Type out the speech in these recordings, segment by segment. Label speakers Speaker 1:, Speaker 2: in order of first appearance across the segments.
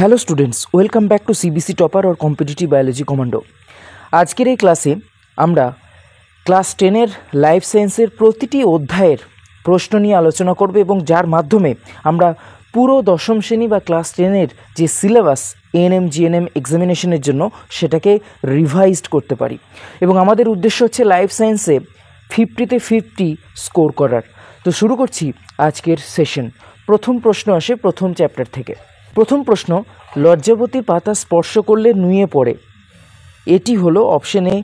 Speaker 1: Hello students, welcome back to CBC topper और competitive biology commando. আজকের এই ক্লাসে আমরা ক্লাস 10-এর লাইফ সায়েন্সের প্রতিটি অধ্যায়ের প্রশ্ন নিয়ে আলোচনা করব এবং যার মাধ্যমে আমরা পুরো দশম শ্রেণী বা ক্লাস 10-এর যে সিলেবাস এএনএম জিএনএম এক্সামিনেশনের জন্য সেটাকে রিভাইজড করতে পারি এবং আমাদের উদ্দেশ্য হচ্ছে লাইফ সায়েন্সে 50-তে 50 স্কোর করার। তো শুরু করছি আজকের সেশন। প্রথম প্রশ্ন আসে প্রথম চ্যাপ্টার থেকে। প্রথম প্রশ্ন, লজ্জাবতী পাতা স্পর্শ করলে নুয়ে পড়ে। এটি হলো option A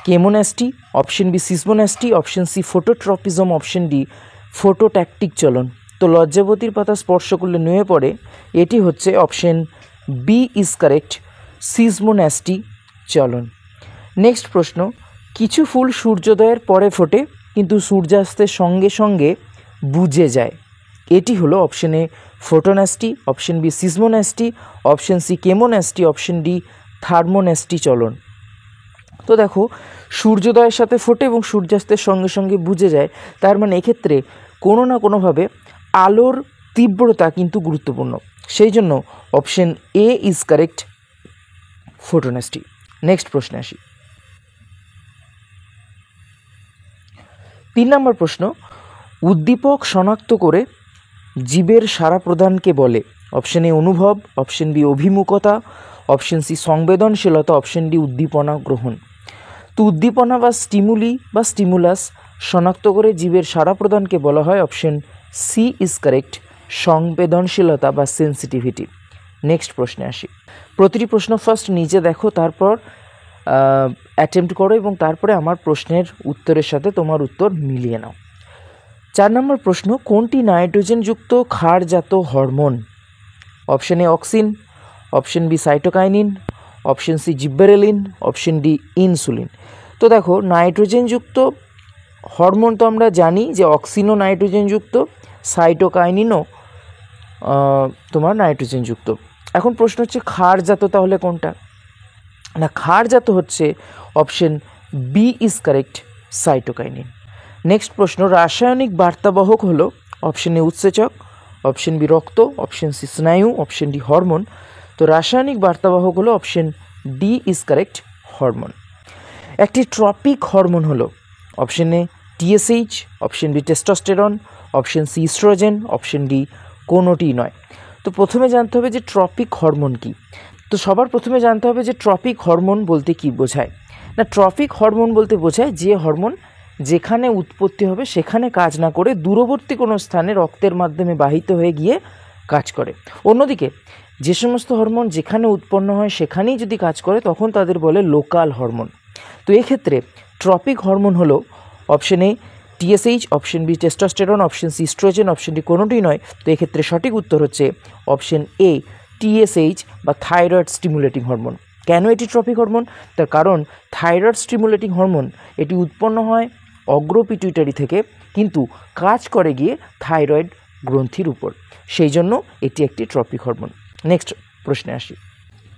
Speaker 1: chemonasty, option B seismonasty, option C phototropism, option D phototactic চলন। তো লজ্জাবতীর পাতা স্পর্শ করলে নুয়ে পড়ে, এটি হচ্ছে option B is correct, seismonasty চলন। নেক্সট প্রশ্ন, কিছু ফুল সূর্যোদয়ের পরে ফোটে কিন্তু সূর্যাস্তের সঙ্গে সঙ্গে বুঝে যায়। এটি হলো option A photonasty, option B seismonasty, option C chemonasty, option D thermonasty চলন। তো দেখো, সূর্যোদয়ের সাথে ফোটে এবং সূর্যাস্তের সঙ্গে সঙ্গে বুঝে যায়, তার মানে এক্ষেত্রে কোনো না কোনোভাবে আলোর তীব্রতা কিন্তু গুরুত্বপূর্ণ, সেই জন্য option A is correct, photonasty. Next প্রশ্নে আসি। 3 নম্বর প্রশ্ন, উদ্দীপক শনাক্ত করে জীবের সাড়া প্রদানকে বলে। অপশন এ অনুভব, অপশন বি অভিমুখতা, অপশন সি সংবেদনশীলতা, অপশন ডি উদ্দীপনা গ্রহণ। তো উদ্দীপনা বা স্টিমুলি বা স্টিমুলাস শনাক্ত করে জীবের সাড়া প্রদানকে বলা হয় অপশন সি ইজ কারেক্ট, সংবেদনশীলতা বা সেন্সিটিভিটি। নেক্সট প্রশ্নে আসি। প্রতিটি প্রশ্ন ফার্স্ট নিজে দেখো, তারপর অ্যাটেম্প্ট করো এবং তারপরে আমার প্রশ্নের উত্তরের সাথে তোমার উত্তর মিলিয়ে নাও। 4 নম্বর প্রশ্ন, কোনটি নাইট্রোজেনযুক্ত ক্ষারজাত hormone? Option A auxin, option B cytokinin, option C gibberellin, option D insulin. তো দেখো, নাইট্রোজেনযুক্ত হরমোন তো আমরা জানি যে অক্সিনও নাইট্রোজেনযুক্ত, সাইটোকাইনিনও তোমার নাইট্রোজেনযুক্ত। এখন প্রশ্ন হচ্ছে ক্ষারজাত তাহলে কোনটা? না, ক্ষারজাত হচ্ছে option B is correct, cytokinin. Next প্রশ্ন, রাসায়নিক বার্তাবাহক হলো অপশন এ উৎসেচক, অপশন বি রক্ত, অপশন সি স্নায়ু, অপশন ডি হরমোন। তো রাসায়নিক বার্তাবাহক হলো option D is correct, hormone. একটি ট্রপিক হরমোন হলো option A TSH, option B testosterone, option C oestrogen, option D কোনোটি নয়। তো প্রথমে জানতে হবে যে ট্রপিক হরমোন কি। তো সবার প্রথমে জানতে হবে যে ট্রপিক হরমোন বলতে কি বোঝায়। না, ট্রপিক হরমোন বলতে বোঝায় যে হরমোন যেখানে উৎপত্তি হবে সেখানে কাজ না করে দূরবর্তী কোনো স্থানে রক্তের মাধ্যমে বাহিত হয়ে গিয়ে কাজ করে। অন্যদিকে যে সমস্ত হরমোন যেখানে উৎপন্ন হয় সেখানেই যদি কাজ করে তখন তাদের বলে লোকাল হরমোন। তো এক্ষেত্রে ট্রপিক হরমোন হলো option A TSH, option B testosterone, option C oestrogen, option D কোনোটি নয়। তো এক্ষেত্রে সঠিক উত্তর হচ্ছে অপশন এ টিএসএইচ বা থাইরয়েড স্টিমুলেটিং হরমোন। কেন এটি ট্রপিক হরমোন? তার কারণ থাইরয়েড স্টিমুলেটিং হরমোন এটি উৎপন্ন হয় অগ্রপিটুইটারি থেকে, কিন্তু কাজ করে গিয়ে থাইরয়েড গ্রন্থির উপর, সেই জন্য এটি একটি ট্রপিক হরমোন। নেক্সট প্রশ্নে আসি।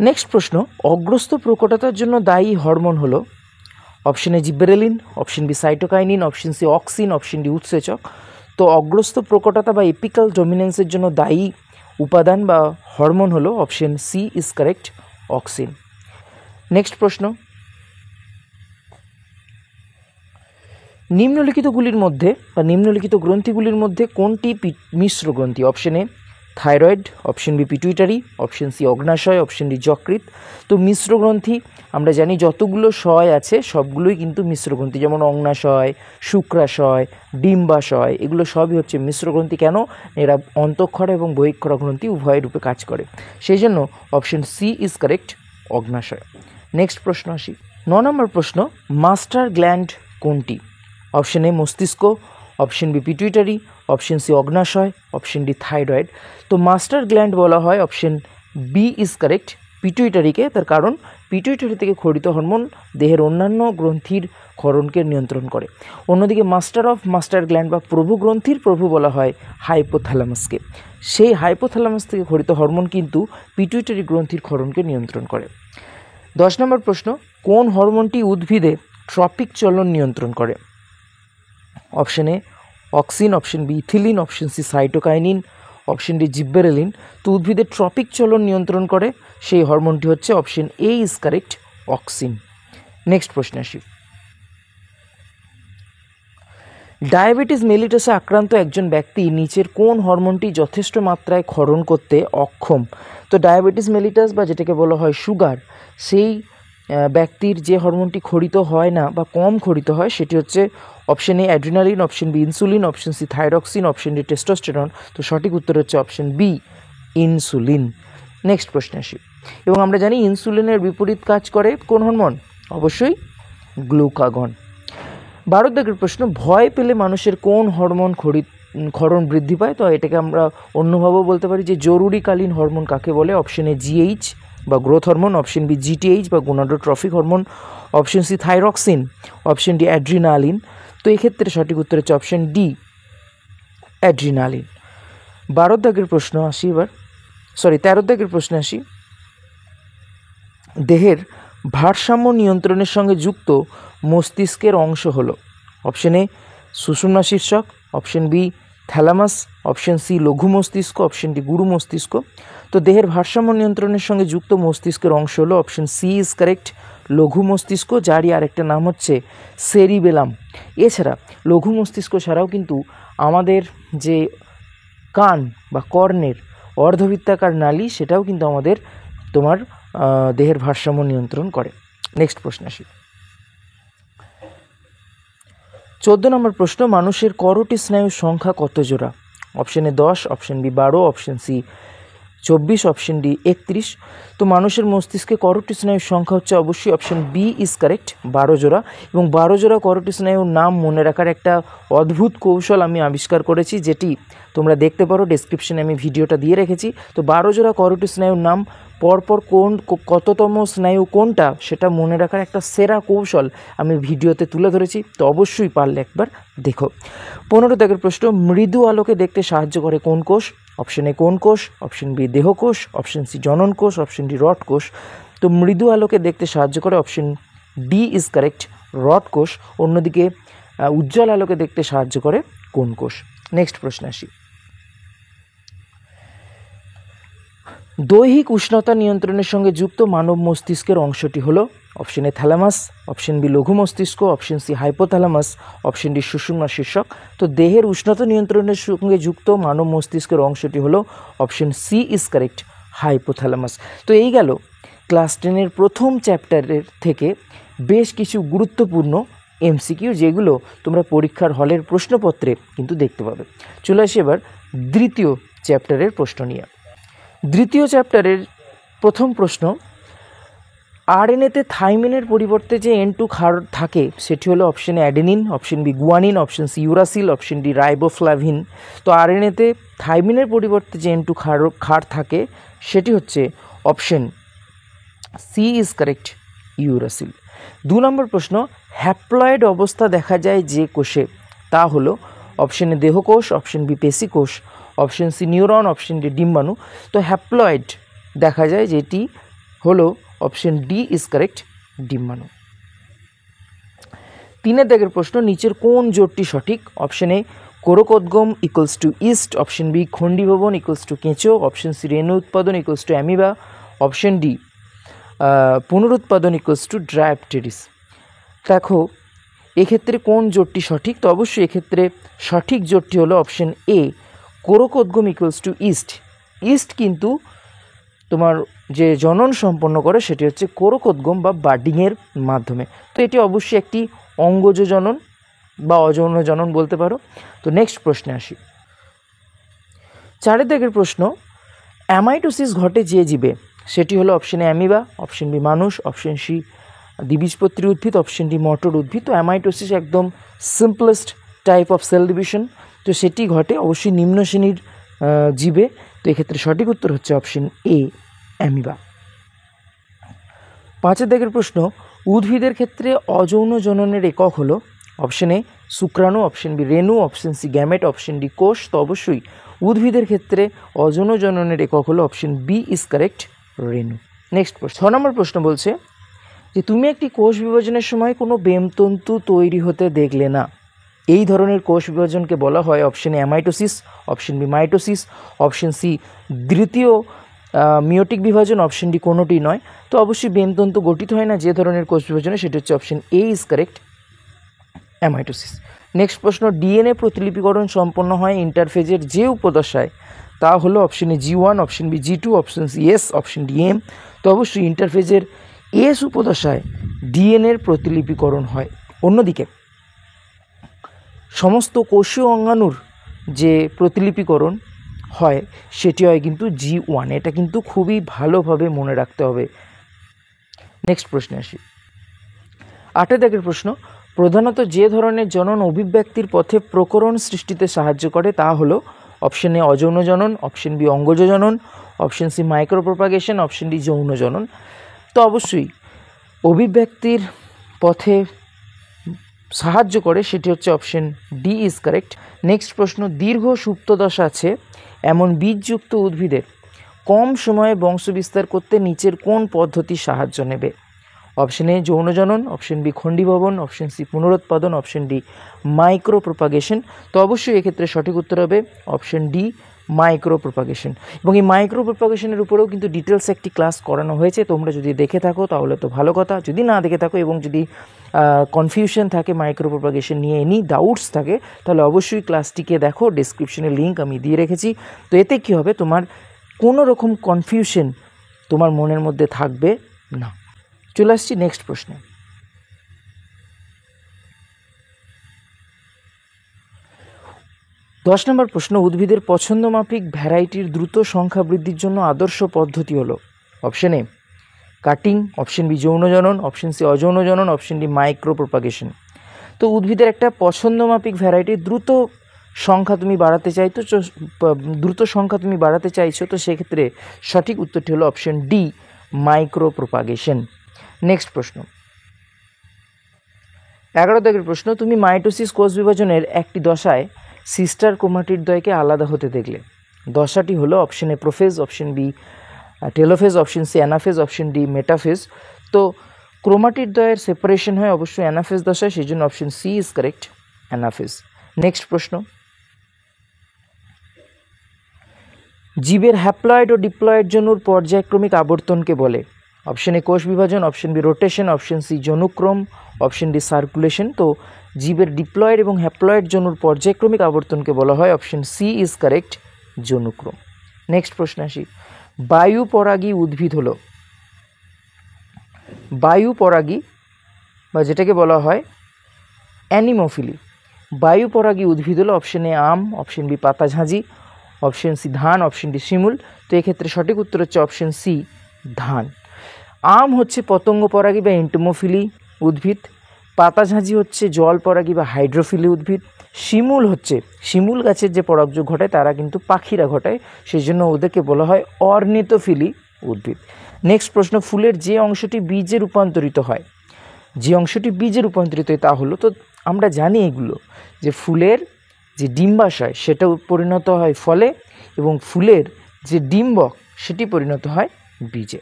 Speaker 1: নেক্সট প্রশ্ন, অগ্রস্থ প্রকটতার জন্য দায়ী হরমোন হলো option A gibberellin, option B cytokinin, option C auxin, option D উৎসেচক। তো অগ্রস্থ প্রকটতা বা এপিক্যাল ডমিনেন্সের জন্য দায়ী উপাদান বা হরমোন হলো option C is correct, auxin. Next প্রশ্ন, নিম্নলিখিতগুলির মধ্যে বা নিম্নলিখিত গ্রন্থিগুলির মধ্যে কোনটি মিশ্র গ্রন্থি? Option A thyroid, option B pituitary, option C অগ্নাশয়, অপশন ডি যকৃৎ। তো মিশ্র গ্রন্থি আমরা জানি যতগুলো শয় আছে সবগুলোই কিন্তু মিশ্র গ্রন্থি, যেমন অগ্নাশয়, শুক্রাশয়, ডিম্বাশয়, এগুলো সবই হচ্ছে মিশ্র গ্রন্থি। কেন? এরা অন্তঃক্ষরা এবং বহিঃক্ষরা গ্রন্থি উভয় রূপে কাজ করে, সেই জন্য অপশন সি ইজ কারেক্ট, অগ্নাশয়। নেক্সট প্রশ্ন আসি। 9 নম্বর প্রশ্ন, মাস্টার গ্ল্যান্ড কোনটি? অপশন এ মস্তিষ্ক, option B pituitary, option C অগ্নাশয়, অপশন ডি থাইরয়েড। তো মাস্টার গ্ল্যান্ড বলা হয় অপশন বি ইজ কারেক্ট, পিটুইটারিকে, তার কারণ পিটুইটারি থেকে ক্ষরিত হরমোন দেহের অন্যান্য গ্রন্থির ক্ষরণকে নিয়ন্ত্রণ করে। অন্যদিকে মাস্টার গ্ল্যান্ড বা প্রভু গ্রন্থির প্রভু বলা হয় হাইপোথ্যালামাসকে। সেই হাইপোথ্যালামাস থেকে ক্ষরিত হরমোন কিন্তু পিটুইটারি গ্রন্থির ক্ষরণকে নিয়ন্ত্রণ করে। 10 নম্বর প্রশ্ন, কোন হরমোনটি উদ্ভিদে ট্রপিক চলন নিয়ন্ত্রণ করে? Option A auxin, option B ethylene, option C cytokinin, option D gibberellin. তো উদ্ভিদের ট্রপিক চলন নিয়ন্ত্রণ করে সেই হরমোনটি হচ্ছে option A is correct, auxin. Next প্রশ্নে আসি। ডায়াবেটিস মেলিটাসে আক্রান্ত একজন ব্যক্তি নিচের কোন হরমোনটি যথেষ্ট মাত্রায় ক্ষরণ করতে অক্ষম? তো ডায়াবেটিস মেলিটাস বা যেটাকে বলা হয় সুগার, সেই ব্যক্তির যে হরমোনটি ক্ষরিত হয় না বা কম ক্ষরিত হয় সেটি হচ্ছে option A adrenaline, option B insulin, option C thyroxine, option D testosterone. তো সঠিক উত্তর হচ্ছে অপশন বি ইনসুলিন। নেক্সট প্রশ্নে আসি। এবং আমরা জানি ইনসুলিনের বিপরীত কাজ করে কোন হরমোন? অবশ্যই গ্লুকাগন। 12 দাগের প্রশ্ন, ভয় পেলে মানুষের কোন হরমোন ক্ষরণ বৃদ্ধি পায়? তো এটাকে আমরা অন্যভাবেও বলতে পারি যে জরুরিকালীন হরমোন কাকে বলে? অপশন এ জিএইচ বা growth hormone, option B GTH বা gonadotrophic hormone, option C thyroxine, option D adrenaline. তো এক্ষেত্রে সঠিক উত্তর হচ্ছে অপশন ডি অ্যাড্রিনালিন। 12 দাগের প্রশ্ন আসি এবার, 13 দাগের প্রশ্নে আসি। দেহের ভারসাম্য নিয়ন্ত্রণের সঙ্গে যুক্ত মস্তিষ্কের অংশ হলো অপশন এ সুষুম্না শীর্ষক, option B thalamus, option C লঘু মস্তিষ্ক, অপশন ডি গুরু মস্তিষ্ক। তো দেহের ভারসাম্য নিয়ন্ত্রণের সঙ্গে যুক্ত মস্তিষ্কের অংশ হলো অপশন সি ইজ কারেক্ট, লঘু মস্তিষ্ক, যারই আরেকটা নাম হচ্ছে সেরিবেলাম। এছাড়া লঘু মস্তিষ্ক ছাড়াও কিন্তু আমাদের যে কান বা কর্ণের অর্ধবৃত্তাকার নালী, সেটাও কিন্তু আমাদের তোমার দেহের ভারসাম্য নিয়ন্ত্রণ করে। নেক্সট প্রশ্ন আসি। 14 নম্বর প্রশ্ন, মানুষের করোটি স্নায়ুর সংখ্যা কত জোড়া? Option A 10, option B 12, option C 24, option D 31। তো মানুষের মস্তিষ্কে করোটি স্নায়ুর সংখ্যা হচ্ছে অবশ্যই অপশন বি ইজ কারেক্ট, 12 জোড়া। এবং 12 জোড়া করোটি স্নায়ুর নাম মনে রাখার একটা অদ্ভুত কৌশল আমি আবিষ্কার করেছি, যেটি তোমরা দেখতে পারো, ডেসক্রিপশনে আমি ভিডিওটা দিয়ে রেখেছি। তো 12 জোড়া করোটি স্নায়ুর নাম পরপর কততম স্নায়ু কোনটা সেটা মনে রাখার একটা সেরা কৌশল আমি ভিডিওতে তুলে ধরেছি। তো অবশ্যই পারলে একবার দেখো। 15 দাগের প্রশ্ন, মৃদু আলোকে দেখতে সাহায্য করে কোন কোষ? অপশন এ কোন কোষ, অপশন বি দেহকোষ, অপশন সি জনন কোষ, অপশন ডি রড কোষ। তো মৃদু আলোকে দেখতে সাহায্য করে option D is correct, rod কোষ। অন্যদিকে উজ্জ্বল আলোকে দেখতে সাহায্য করে কোন কোষ? নেক্সট প্রশ্ন আসি। দৈহিক উষ্ণতা নিয়ন্ত্রণের সঙ্গে যুক্ত মানব মস্তিষ্কের অংশটি হলো option A thalamus, option B লঘু মস্তিষ্ক, option C hypothalamus, option D সুষুম্না শীর্ষক। তো দেহের উষ্ণতা নিয়ন্ত্রণের সঙ্গে যুক্ত মানব মস্তিষ্কের অংশটি হলো option C is correct, hypothalamus. তো এই গেল ক্লাস 10-এর প্রথম চ্যাপ্টারের থেকে বেশ কিছু গুরুত্বপূর্ণ এমসিকিউ, যেগুলো তোমরা পরীক্ষার হলের প্রশ্নপত্রে কিন্তু দেখতে পাবে। চলে আসি এবার দ্বিতীয় চ্যাপ্টারের প্রশ্ন নিয়ে। দ্বিতীয় চ্যাপ্টারের প্রথম প্রশ্ন, আরএনএতে থাইমিনের পরিবর্তে যে N2 ক্ষার থাকে সেটি হলো option A adenine, option B guanine, option C uracil, option D riboflavin. তো আরএনএতে থাইমিনের পরিবর্তে যে N2 ক্ষার থাকে সেটি হচ্ছে option C is correct, uracil. 2 নম্বর প্রশ্ন, হ্যাপ্লয়েড অবস্থা দেখা যায় যে কোষে, তা হলো অপশন এ দেহকোষ, অপশন বি পেশিকোষ, option C neuron, option D ডিম্বাণু। তো হ্যাপ্লয়েড দেখা যায় যেটি হলো অপশন ডি ইজ কারেক্ট, ডিম্বাণু। 3 দাগের প্রশ্ন, নিচের কোন জোটটি সঠিক? অপশন এ কোরকোদ্গম equals to yeast, option B খণ্ডীভবন ইকুয়ালস টু কেঁচো, অপশন সি রেণু উৎপাদন equals to amoeba, option D পুনরুৎপাদন ইকুয়ালস টু ড্রায়োপটেরিস। দেখো এক্ষেত্রে কোন জোটটি সঠিক? তো অবশ্যই এক্ষেত্রে সঠিক জোটটি হলো অপশন এ কোরকোদ্গম ইকুয়ালস টু ইস্ট। ইস্ট কিন্তু তোমার যে জনন সম্পন্ন করে সেটি হচ্ছে কোরকোদ্গম বা বার্ডিংয়ের মাধ্যমে। তো এটি অবশ্যই একটি অঙ্গজ জনন বা অযৌন জনন বলতে পারো। তো নেক্সট প্রশ্নে আসি। 4 দাগের প্রশ্ন, অ্যামাইটোসিস ঘটে যে জীবে, সেটি হলো option A amoeba, option B মানুষ, অপশন সি দ্বিবীজপত্রী উদ্ভিদ, অপশন ডি মটর উদ্ভিদ। তো অ্যামাইটোসিস একদম simplest type of cell division, তো সেটি ঘটে অবশ্যই নিম্ন শ্রেণীর জীবে। তো এক্ষেত্রে সঠিক উত্তর হচ্ছে অপশন এ অ্যামিবা। 5 দাগের প্রশ্ন, উদ্ভিদের ক্ষেত্রে অযৌন জননের একক হলো অপশন এ শুক্রাণু, অপশন বি রেণু, option C gamete, option D কোষ। তো অবশ্যই উদ্ভিদের ক্ষেত্রে অযৌন জননের একক হলো অপশন বি ইজ কারেক্ট, রেণু। নেক্সট প্রশ্ন, 6 নম্বর প্রশ্ন বলছে যে তুমি একটি কোষ বিভাজনের সময় কোনো বেমতন্তু তৈরি হতে দেখলে না, এই ধরনের কোষ বিভাজনকে বলা হয় option A amitosis, option B mitosis, option C দ্বিতীয় মিওটিক বিভাজন, অপশন ডি কোনোটি নয়। তো অবশ্যই বেমতন্তু গঠিত হয় না যে ধরনের কোষ বিভাজনে, সেটা হচ্ছে option A is correct, amitosis. Next প্রশ্ন, ডিএনএ প্রতিলিপিকরণ সম্পন্ন হয় ইন্টারফেজের যে উপদশায়, তা হলো option A G1, option B G2, option C S, option D M. তো অবশ্যই ইন্টারফেজের এস উপদশায় ডিএনএর প্রতিলিপিকরণ হয়। অন্যদিকে সমস্ত কোষীয় অঙ্গাণুর যে প্রতিলিপিকরণ হয় সেটি হয় কিন্তু G1। এটা কিন্তু খুবই ভালোভাবে মনে রাখতে হবে। নেক্সট প্রশ্নে আসি। 8 দাগের প্রশ্ন, প্রধানত যে ধরনের জনন অভিব্যক্তির পথে প্রকরণ সৃষ্টিতে সাহায্য করে তা হলো অপশন এ অযৌন জনন, অপশন বি অঙ্গজ জনন, option C micropropagation, option D যৌন জনন। তো অবশ্যই অভিব্যক্তির পথে সাহায্য করে সেটি হচ্ছে option D is correct. Next প্রশ্ন, দীর্ঘ সুপ্তদশা আছে এমন বীজযুক্ত উদ্ভিদের কম সময়ে বংশবিস্তার করতে নিচের কোন পদ্ধতি সাহায্য নেবে? অপশন এ যৌন জনন, অপশন বি খণ্ডীভবন, অপশন সি পুনরুৎপাদন, অপশন ডি মাইক্রোপ্রোপাগেশন। তো অবশ্যই এক্ষেত্রে সঠিক উত্তর হবে অপশন ডি মাইক্রোপ্রোপাগেশন। এবং এই মাইক্রোপ্রোপাগেশনের উপরেও কিন্তু ডিটেলস একটি ক্লাস করানো হয়েছে, তোমরা যদি দেখে থাকো তাহলে তো ভালো কথা, যদি না দেখে থাকো এবং যদি কনফিউশন থাকে মাইক্রোপ্রোপাগেশন নিয়ে, এনি ডাউটস থাকে, তাহলে অবশ্যই ক্লাসটিকে দেখো, ডেসক্রিপশনে লিঙ্ক আমি দিয়ে রেখেছি। তো এতে কী হবে, তোমার কোনো রকম কনফিউশন তোমার মনের মধ্যে থাকবে না। চলে আসছি নেক্সট প্রশ্নে। 10 নম্বর প্রশ্ন, উদ্ভিদের পছন্দমাফিক ভ্যারাইটির দ্রুত সংখ্যা বৃদ্ধির জন্য আদর্শ পদ্ধতি হলো option A cutting, option B যৌন জনন, অপশন সি অযৌন জনন, অপশন ডি মাইক্রোপ্রোপাগেশন। তো উদ্ভিদের একটা পছন্দমাফিক ভ্যারাইটির দ্রুত সংখ্যা তুমি বাড়াতে চাইছো, তো সেক্ষেত্রে সঠিক উত্তরটি হলো অপশন ডি মাইক্রোপ্রোপাগেশন। নেক্সট প্রশ্ন, 11 দাগের প্রশ্ন, তুমি মাইটোসিস কোষ বিভাজনের একটি দশায় সিস্টার ক্রোমাটিডদ্বয়কে আলাদা হতে দেখলে। দশাটি হলো option A prophase, option B telophase, option C anaphase, option D metaphase. তো ক্রোমাটিডদ্বয়ের সেপারেশন হয় অবশ্যই অ্যানাফেজ দশায়, সেই জন্য option C is correct, anaphase. Next প্রশ্ন, জীবের হ্যাপ্লয়েড ও ডিপ্লয়েড জনুর পর্যায়ক্রমিক আবর্তনকে বলে অপশন এ কোষ বিভাজন, option B rotation, option C যনুক্রম, অপশন ডি সার্কুলেশন। তো জীবের ডিপ্লয়েড এবং হ্যাপ্লয়েড জনুর পর্যায়ক্রমিক আবর্তনকে বলা হয় অপশন সি ইজ কারেক্ট, যনুক্রম। নেক্সট প্রশ্ন আসি, বায়ু পরাগী উদ্ভিদ হলো, বায়ু পরাগী বা যেটাকে বলা হয় অ্যানিমোফিলি, বায়ু পরাগী উদ্ভিদ হলো অপশন এ আম, অপশন বি পাতাঝাঁঝি, অপশন সি ধান, অপশন ডি শিমুল। তো এক্ষেত্রে সঠিক উত্তর হচ্ছে অপশন সি ধান। আম হচ্ছে পতঙ্গ পরাগী বা এন্টোমোফিলি উদ্ভিদ, পাতাঝাঁঝি হচ্ছে জল পরাগী বা হাইড্রোফিলি উদ্ভিদ, শিমুল গাছের যে পরাগযোগ ঘটায় তারা কিন্তু পাখিরা ঘটায়, সেই জন্য ওদেরকে বলা হয় অর্নিথোফিলি উদ্ভিদ। নেক্সট প্রশ্ন, ফুলের যে অংশটি বীজে রূপান্তরিত হয়, তা হলো, তো আমরা জানি এগুলো যে ফুলের যে ডিম্বাশয় সেটা পরিণত হয় ফলে, এবং ফুলের যে ডিম্বক সেটি পরিণত হয় বীজে।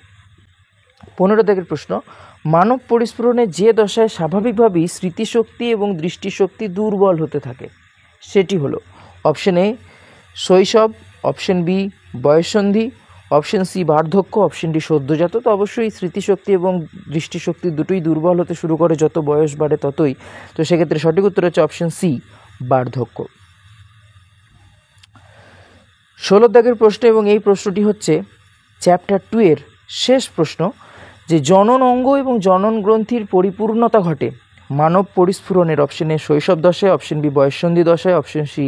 Speaker 1: 15 দাগের প্রশ্ন, মানব পরিস্ফুরণে যে দশায় স্বাভাবিকভাবেই স্মৃতিশক্তি এবং দৃষ্টিশক্তি দুর্বল হতে থাকে সেটি হলো অপশন এ শৈশব, অপশন বি বয়ঃসন্ধি, অপশন সি বার্ধক্য, অপশন ডি সদ্যজাত। তো অবশ্যই স্মৃতিশক্তি এবং দৃষ্টিশক্তি দুটোই দুর্বল হতে শুরু করে যত বয়স বাড়ে ততই, তো সেক্ষেত্রে সঠিক উত্তর হচ্ছে অপশন সি বার্ধক্য। 16 দাগের প্রশ্ন, এবং এই প্রশ্নটি হচ্ছে চ্যাপ্টার 2 এর শেষ প্রশ্ন, যে জনন অঙ্গ এবং জনন গ্রন্থির পরিপূর্ণতা ঘটে মানব পরিস্ফুরণের অপশন এ শৈশব দশায়, অপশন বি বয়ঃসন্ধি দশায়, অপশন সি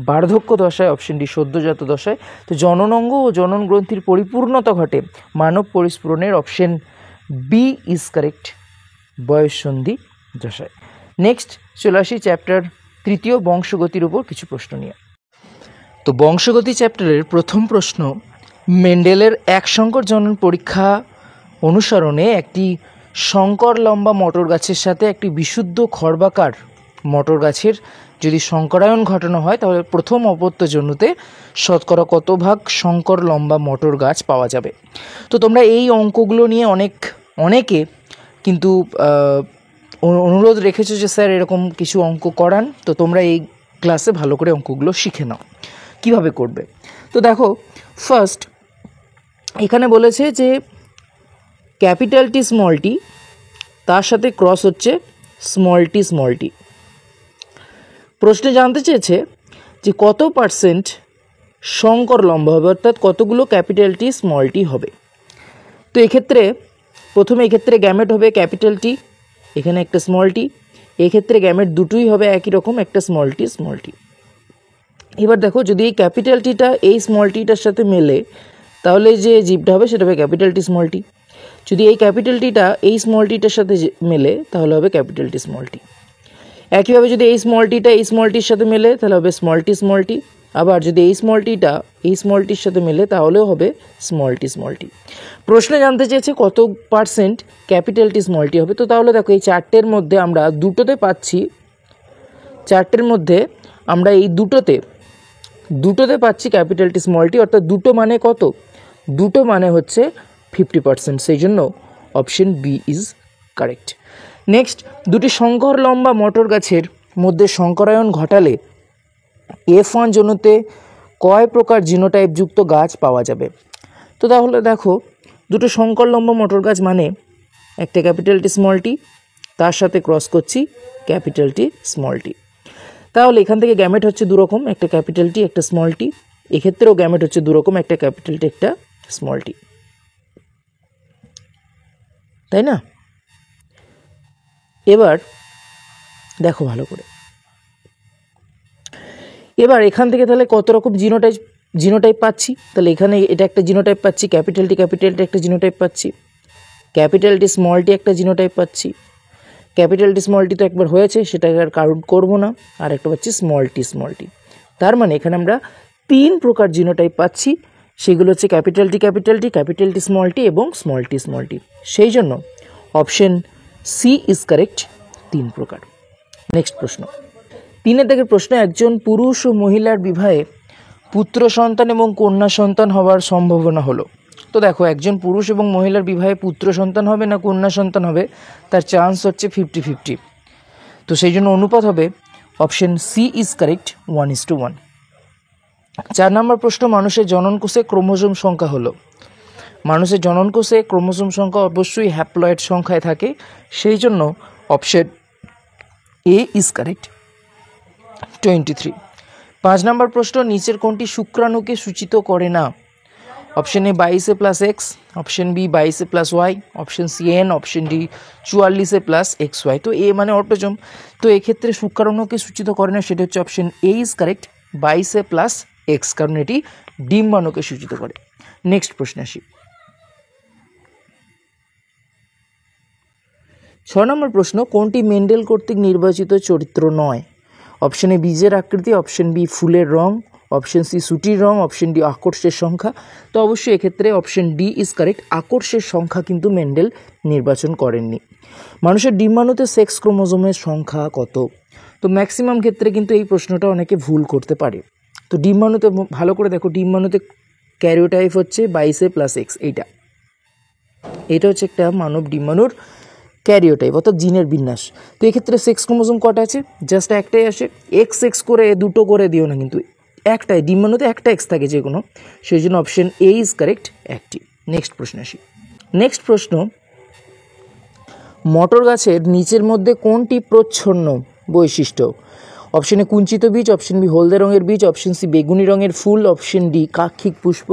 Speaker 1: বার্ধক্য দশায়, অপশন ডি সদ্যজাত দশায়। তো জনন অঙ্গ ও জনন গ্রন্থির পরিপূর্ণতা ঘটে মানব পরিস্ফুরণের অপশন বি ইজ কারেক্ট, বয়ঃসন্ধি দশায়। নেক্সট চলে আসি চ্যাপ্টার 3 বংশগতির উপর কিছু প্রশ্ন নিয়ে। তো বংশগতি চ্যাপ্টারের প্রথম প্রশ্ন, মেন্ডেলের এক সংকর জনন পরীক্ষা অনুসরণে একটি সংকর লম্বা মটর গাছের সাথে একটি বিশুদ্ধ খর্বাকার মটর গাছের যদি সংকরায়ন ঘটানো হয় তাহলে প্রথম অপত্য জন্মতে শতকরা কত ভাগ সংকর লম্বা মটর গাছ পাওয়া যাবে। তো তোমরা এই অঙ্কগুলো নিয়ে অনেকে কিন্তু অনুরোধ রেখেছো যে স্যার এরকম কিছু অঙ্ক করান, তো তোমরা এই ক্লাসে ভালো করে অঙ্কগুলো শিখে নাও কীভাবে করবে। তো দেখো ফার্স্ট এখানে বলেছে যে ক্যাপিটাল টি স্মল টি তার সাথে ক্রস হচ্ছে স্মল টি। প্রশ্নে জানতে চেয়েছে যে কত পার্সেন্ট সংকর লম্ব হবে, অর্থাৎ কতগুলো ক্যাপিটাল টি স্মল টি হবে। তো এক্ষেত্রে প্রথমে এক্ষেত্রে গ্যামেট হবে ক্যাপিটাল টি, এখানে একটা স্মল টি, এক্ষেত্রে গ্যামেট দুটোই হবে একই রকম, একটা স্মল টি। এবার দেখো যদি এই ক্যাপিটাল টিটা এই স্মল টিটার সাথে মেলে তাহলে যে জীবটা হবে সেটা হবে ক্যাপিটাল টি স্মল টি। যদি এই ক্যাপিটাল টিটা এই স্মল টিটার সাথে মেলে তাহলে হবে ক্যাপিটাল টি স্মল টি। একইভাবে যদি এই স্মল টিটা এই স্মল টির সাথে মেলে তাহলে হবে স্মল টি। আবার যদি এই স্মল টিটা এই স্মল টির সাথে মেলে তাহলেও হবে স্মল টি। প্রশ্নে জানতে চেয়েছে কত percent capital T small tea হবে। তো তাহলে দেখো এই চারটের মধ্যে আমরা দুটোতে পাচ্ছি, চারটের মধ্যে আমরা এই দুটোতে পাচ্ছি ক্যাপিটাল টি স্মল টি, অর্থাৎ দুটো মানে কত, দুটো মানে হচ্ছে 50%, সেই জন্য option B is correct. Next, দুটি সংকর লম্বা মটর গাছের মধ্যে সংকরায়ন ঘটালে F1 জনুতে কয় প্রকার জিনোটাইপযুক্ত গাছ পাওয়া যাবে। তো তাহলে দেখো দুটো সংকর লম্বা মটর গাছ মানে একটা ক্যাপিটাল টি স্মল টি, তার সাথে ক্রস করছি ক্যাপিটাল টি স্মল টি। তাহলে এখান থেকে গ্যামেট হচ্ছে দুরকম, একটা ক্যাপিটাল টি একটা স্মল টি, এক্ষেত্রেও গ্যামেট হচ্ছে দুরকম, একটা ক্যাপিটাল টি একটা স্মল টি, তাই না। এবার দেখো ভালো করে, এবার এখান থেকে তাহলে কত রকম জিনোটাইপ পাচ্ছি। তাহলে এখানে এটা একটা জিনোটাইপ পাচ্ছি, ক্যাপিটাল টি একটা জিনোটাইপ পাচ্ছি, ক্যাপিটাল টি স্মল টি একটা জিনোটাইপ পাচ্ছি, ক্যাপিটাল টি স্মল টি তো একবার হয়েছে সেটাকে আর কাউন্ট করবো না, আর একটা পাচ্ছি স্মল টি। তার মানে এখানে আমরা 3 প্রকার জিনোটাইপ পাচ্ছি, সেগুলো হচ্ছে ক্যাপিটাল টি স্মল টি এবং স্মল টি। সেই জন্য অপশন সি ইজ কারেক্ট, 3 প্রকার। নেক্সট প্রশ্ন, 3 দাগের প্রশ্ন, একজন পুরুষ ও মহিলার বিবাহে পুত্র সন্তান এবং কন্যা সন্তান হওয়ার সম্ভাবনা হলো। তো দেখো একজন পুরুষ এবং মহিলার বিবাহে পুত্র সন্তান হবে না কন্যা সন্তান হবে, তার চান্স হচ্ছে 50-50। তো সেই জন্য অনুপাত হবে অপশন সি ইজ কারেক্ট, 1:1। 4 নম্বর প্রশ্ন, মানুষের জননকোষে ক্রোমোজোম সংখ্যা হলো। মানুষের জননকোষে ক্রোমোজোম সংখ্যা অবশ্যই হ্যাপ্লয়েড সংখ্যায় থাকে, সেই জন্য অপশন এ ইজ কারেক্ট, 23। 5 নম্বর প্রশ্ন, নিচের কোনটি শুক্রাণুকে সূচিত করে না। Option A 22a+x, option B 22a+y, option C n, option D 44a+xy। তো এ মানে অটোজোম, তো এক্ষেত্রে শুক্রাণুকে সূচিত করে না, সেটা হচ্ছে option A is correct, 22a+x, কারণ এটি ডিম্বাণুকে সূচিত করে। নেক্সট প্রশ্ন আসি, 6 নম্বর প্রশ্ন, কোনটি মেন্ডেল কর্তৃক নির্বাচিত চরিত্র নয়। অপশন এ বীজের আকৃতি, অপশন বি ফুলের রং, অপশন সি সুটির রং, অপশন ডি আকর্ষের সংখ্যা। তো অবশ্যই এক্ষেত্রে অপশন ডি ইজ কারেক্ট, আকর্ষের সংখ্যা কিন্তু মেন্ডেল নির্বাচন করেননি। মানুষের ডিম্বাণুতে সেক্স ক্রোমোজোমের সংখ্যা কত। তো ম্যাক্সিমাম ক্ষেত্রে কিন্তু এই প্রশ্নটা অনেকে ভুল করতে পারে। তো ডিম্বাণুতে ভালো করে দেখো, ডিম্বাণুতে ক্যারিওটাইপ হচ্ছে 22a+x, এটা হচ্ছে একটা মানব ডিম্বাণুর ক্যারিওটাইপ অর্থাৎ জিনের বিন্যাস। তো এক্ষেত্রে সেক্স ক্রোমোজোম কটা আছে, জাস্ট একটাই আসে, এক্স করে দুটো করে দিও না, কিন্তু একটাই, ডিম্বাণুতে একটা এক্স থাকে যে কোনো, সেই জন্য অপশন এ ইজ কারেক্ট, একটি। নেক্সট প্রশ্ন আসি, নেক্সট প্রশ্ন, মটর গাছের নিচের মধ্যে কোনটি প্রচ্ছন্ন বৈশিষ্ট্য। অপশন এ কুঞ্চিত বীজ, অপশন বি হলদে রঙের বীজ, অপশন সি বেগুনি রঙের ফুল, অপশন ডি কাক্ষিক পুষ্প।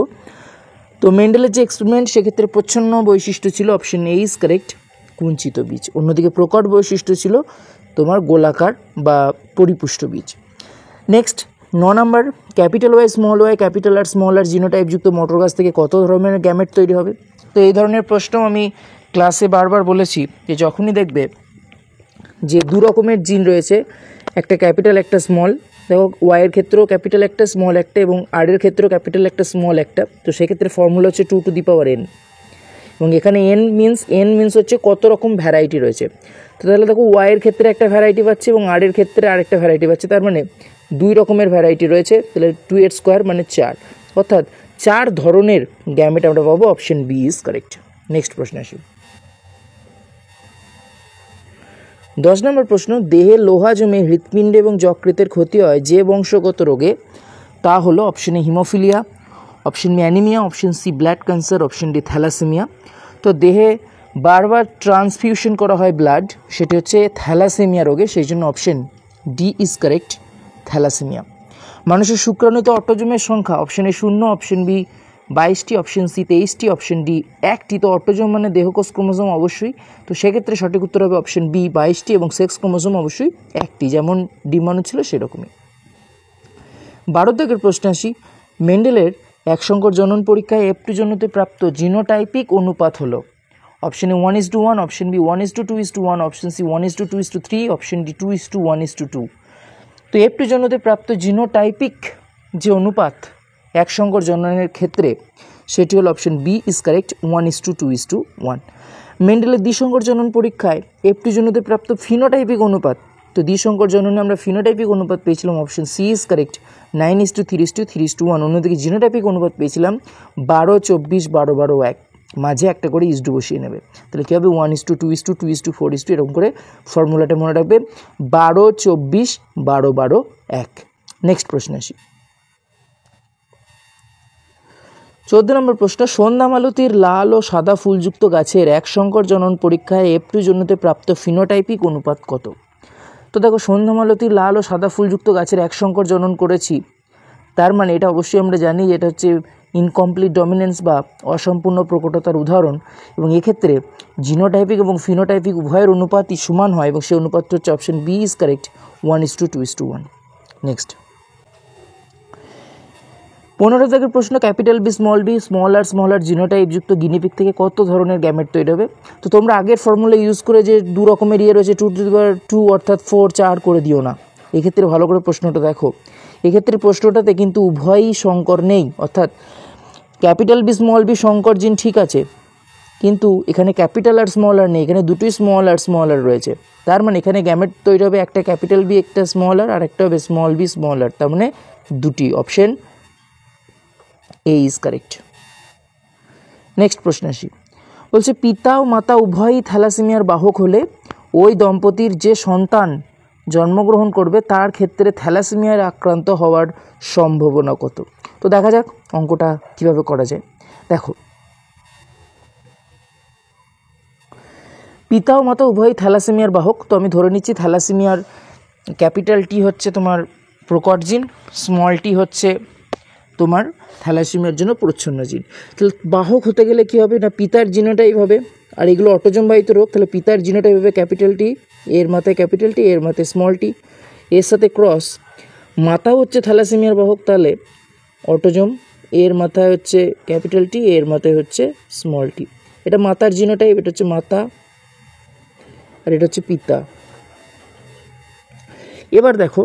Speaker 1: তো মেন্ডেলের যে এক্সপেরিমেন্ট সেক্ষেত্রে প্রচ্ছন্ন বৈশিষ্ট্য ছিল অপশন এ ইজ কারেক্ট, কুঞ্চিত বীজ। অন্যদিকে প্রকট বৈশিষ্ট্য ছিল তোমার গোলাকার বা পরিপুষ্ট বীজ। নেক্সট 9 নম্বর, capital Y capital R small r জিনোটাইপযুক্ত মটর গাছ থেকে কত ধরনের গ্যামেট তৈরি হবে। তো এই ধরনের প্রশ্ন আমি ক্লাসে বারবার বলেছি যে যখনই দেখবে যে 2 রকমের জিন রয়েছে, একটা ক্যাপিটাল একটা স্মল, দেখো ওয়াইয়ের ক্ষেত্রেও ক্যাপিটাল একটা স্মল একটা এবং আর এর ক্ষেত্রেও ক্যাপিটাল একটা স্মল একটা, তো সেক্ষেত্রে ফর্মুলা হচ্ছে 2n, এবং এখানে n মিনস হচ্ছে কত রকম ভ্যারাইটি রয়েছে। তো তাহলে দেখো ওয়াইয়ের ক্ষেত্রে একটা ভ্যারাইটি পাচ্ছে এবং আর এর ক্ষেত্রে আরেকটা ভ্যারাইটি পাচ্ছে, তার মানে 2 রকমের ভ্যারাইটি রয়েছে, তাহলে 2 মানে 4, অর্থাৎ 4 ধরনের গ্যামেট আমরা পাবো, option B is correct. Next প্রশ্ন আসি, 10 নম্বর প্রশ্ন, দেহে লোহা জমে হৃৎপিণ্ড এবং যকৃতের ক্ষতি হয় যে বংশগত রোগে, তা হলো option A haemophilia, option B anaemia, option C blood cancer, option D thalassaemia. তো দেহে বারবার ট্রান্সফিউশন করা হয় ব্লাড, সেটি হচ্ছে থ্যালাসেমিয়া রোগে, সেই জন্য option D is correct, thalassaemia. মানুষের শুক্রাণুতে অটোজোমের সংখ্যা অপশন এ 0, অপশন বি 22টি, অপশন সি 23টি, অপশন ডি 1টি। তো অটোজোম মানে দেহকোষ ক্রোমোজোম অবশ্যই, তো সেক্ষেত্রে সঠিক উত্তর হবে অপশন বি 22টি এবং সেক্স ক্রোমোজোম অবশ্যই 1টি, যেমন ডিম্বাণু ছিল সেরকমই। 12 দাগের প্রশ্ন আসি, মেন্ডেলের এক সংকর জনন পরীক্ষায় F2 জন্যতে প্রাপ্ত জিনোটাইপিক অনুপাত হলো option A 1:1, option B 1:2:1, option C 1:2:3, option D 2:1:2। তো F2 জন্যতে প্রাপ্ত জিনোটাইপিক যে অনুপাত এক সংকর জননের ক্ষেত্রে, সেটি হল অপশন বি ইজ কারেক্ট, 1:2:1। মেন্ডেলের দ্বিসংকর জনন পরীক্ষায় F2 জন্যতে প্রাপ্ত ফিনোটাইপিক অনুপাত, তো দ্বিসংকর জননে আমরা ফিনোটাইপিক অনুপাত পেয়েছিলাম অপশন সি ইজ কারেক্ট, 9:3:3:1। অন্যদিকে জিনোটাইপিক অনুপাত পেয়েছিলাম 12:24:12:1, মাঝে একটা করে ইসডু বসিয়ে নেবে, তাহলে কী হবে 1:2:2:4 এরকম করে ফর্মুলাটা মনে রাখবে, 12:24:12:1। নেক্সট প্রশ্ন আসি, 14 নম্বর প্রশ্ন, সন্ধ্যা মালতীর লাল ও সাদা ফুলযুক্ত গাছের এক সংকর জনন পরীক্ষায় F2 জন্যতে প্রাপ্ত ফিনোটাইপিক অনুপাত কত? তো দেখো, সন্ধ্যা মালতীর লাল ও সাদা ফুলযুক্ত গাছের এক সংকর জনন করেছি, তার মানে এটা অবশ্যই আমরা জানি এটা হচ্ছে ইনকমপ্লিট ডমিনেন্স বা অসম্পূর্ণ প্রকটতার উদাহরণ, এবং এক্ষেত্রে জিনোটাইপিক এবং ফিনোটাইপিক উভয়ের অনুপাতই সমান হয়, এবং সেই অনুপাতটা হচ্ছে option B is correct, 1:2:1। Next 15 দাগের প্রশ্ন, capital B small R genotype যুক্ত গিনিপিগ থেকে কত ধরনের গ্যামেট তৈরি হবে? তো তোমরা আগের ফর্মুলা ইউজ করে যে দু রকমের রয়েছে 2 অর্থাৎ 4 করে দিও না, এক্ষেত্রে ভালো করে প্রশ্নটা দেখো। এক্ষেত্রে প্রশ্নটাতে কিন্তু উভয়ই সংকর নেই, অর্থাৎ ক্যাপিটাল বি সংকর জিন ঠিক আছে, কিন্তু এখানে ক্যাপিটাল আর স্মল আর নেই, এখানে দুটোই স্মল আর রয়েছে। তার মানে এখানে গ্যামেট তৈরি হবে একটা ক্যাপিটাল বি, একটা স্মল আর একটা হবে স্মল বি স্মল আর, তার মানে দুটি, option A is correct. Next প্রশ্ন আসি, বলছে পিতা ও মাতা উভয়ই থ্যালাসেমিয়ার বাহক হলে ওই দম্পতির যে সন্তান জন্মগ্রহণ করবে তার ক্ষেত্রে থ্যালাসেমিয়ার আক্রান্ত হওয়ার সম্ভাবনা কত? তো দেখা যাক অঙ্কটা কিভাবে করা যায়। দেখো, পিতা ও মাতা উভয়ই থ্যালাসেমিয়ার বাহক, তো আমি ধরে নিচ্ছি থ্যালাসেমিয়ার ক্যাপিটাল টি হচ্ছে তোমার প্রকট জিন, স্মল টি হচ্ছে তোমার থ্যালাসেমিয়ার জন্য প্রচ্ছন্ন জিন। তাহলে বাহক হতে গেলে কী হবে না, পিতার জিনোটাইপ হবে, আর এগুলো অটোজোম বাহিত রোগ, তাহলে পিতার জিনোটাইপ হবে ক্যাপিটাল টি, এর মাথায় ক্যাপিটাল টি, এর মাথায় স্মল টি, এর সাথে ক্রস। মাতাও হচ্ছে থ্যালাসেমিয়ার বাহক, তাহলে অটোজোম, এর মাথায় হচ্ছে ক্যাপিটাল টি, এর মাথায় হচ্ছে স্মল টি। এটা মাতার জিনোটাইপ, এটা হচ্ছে মাতা, আর এটা হচ্ছে পিতা। এবার দেখো,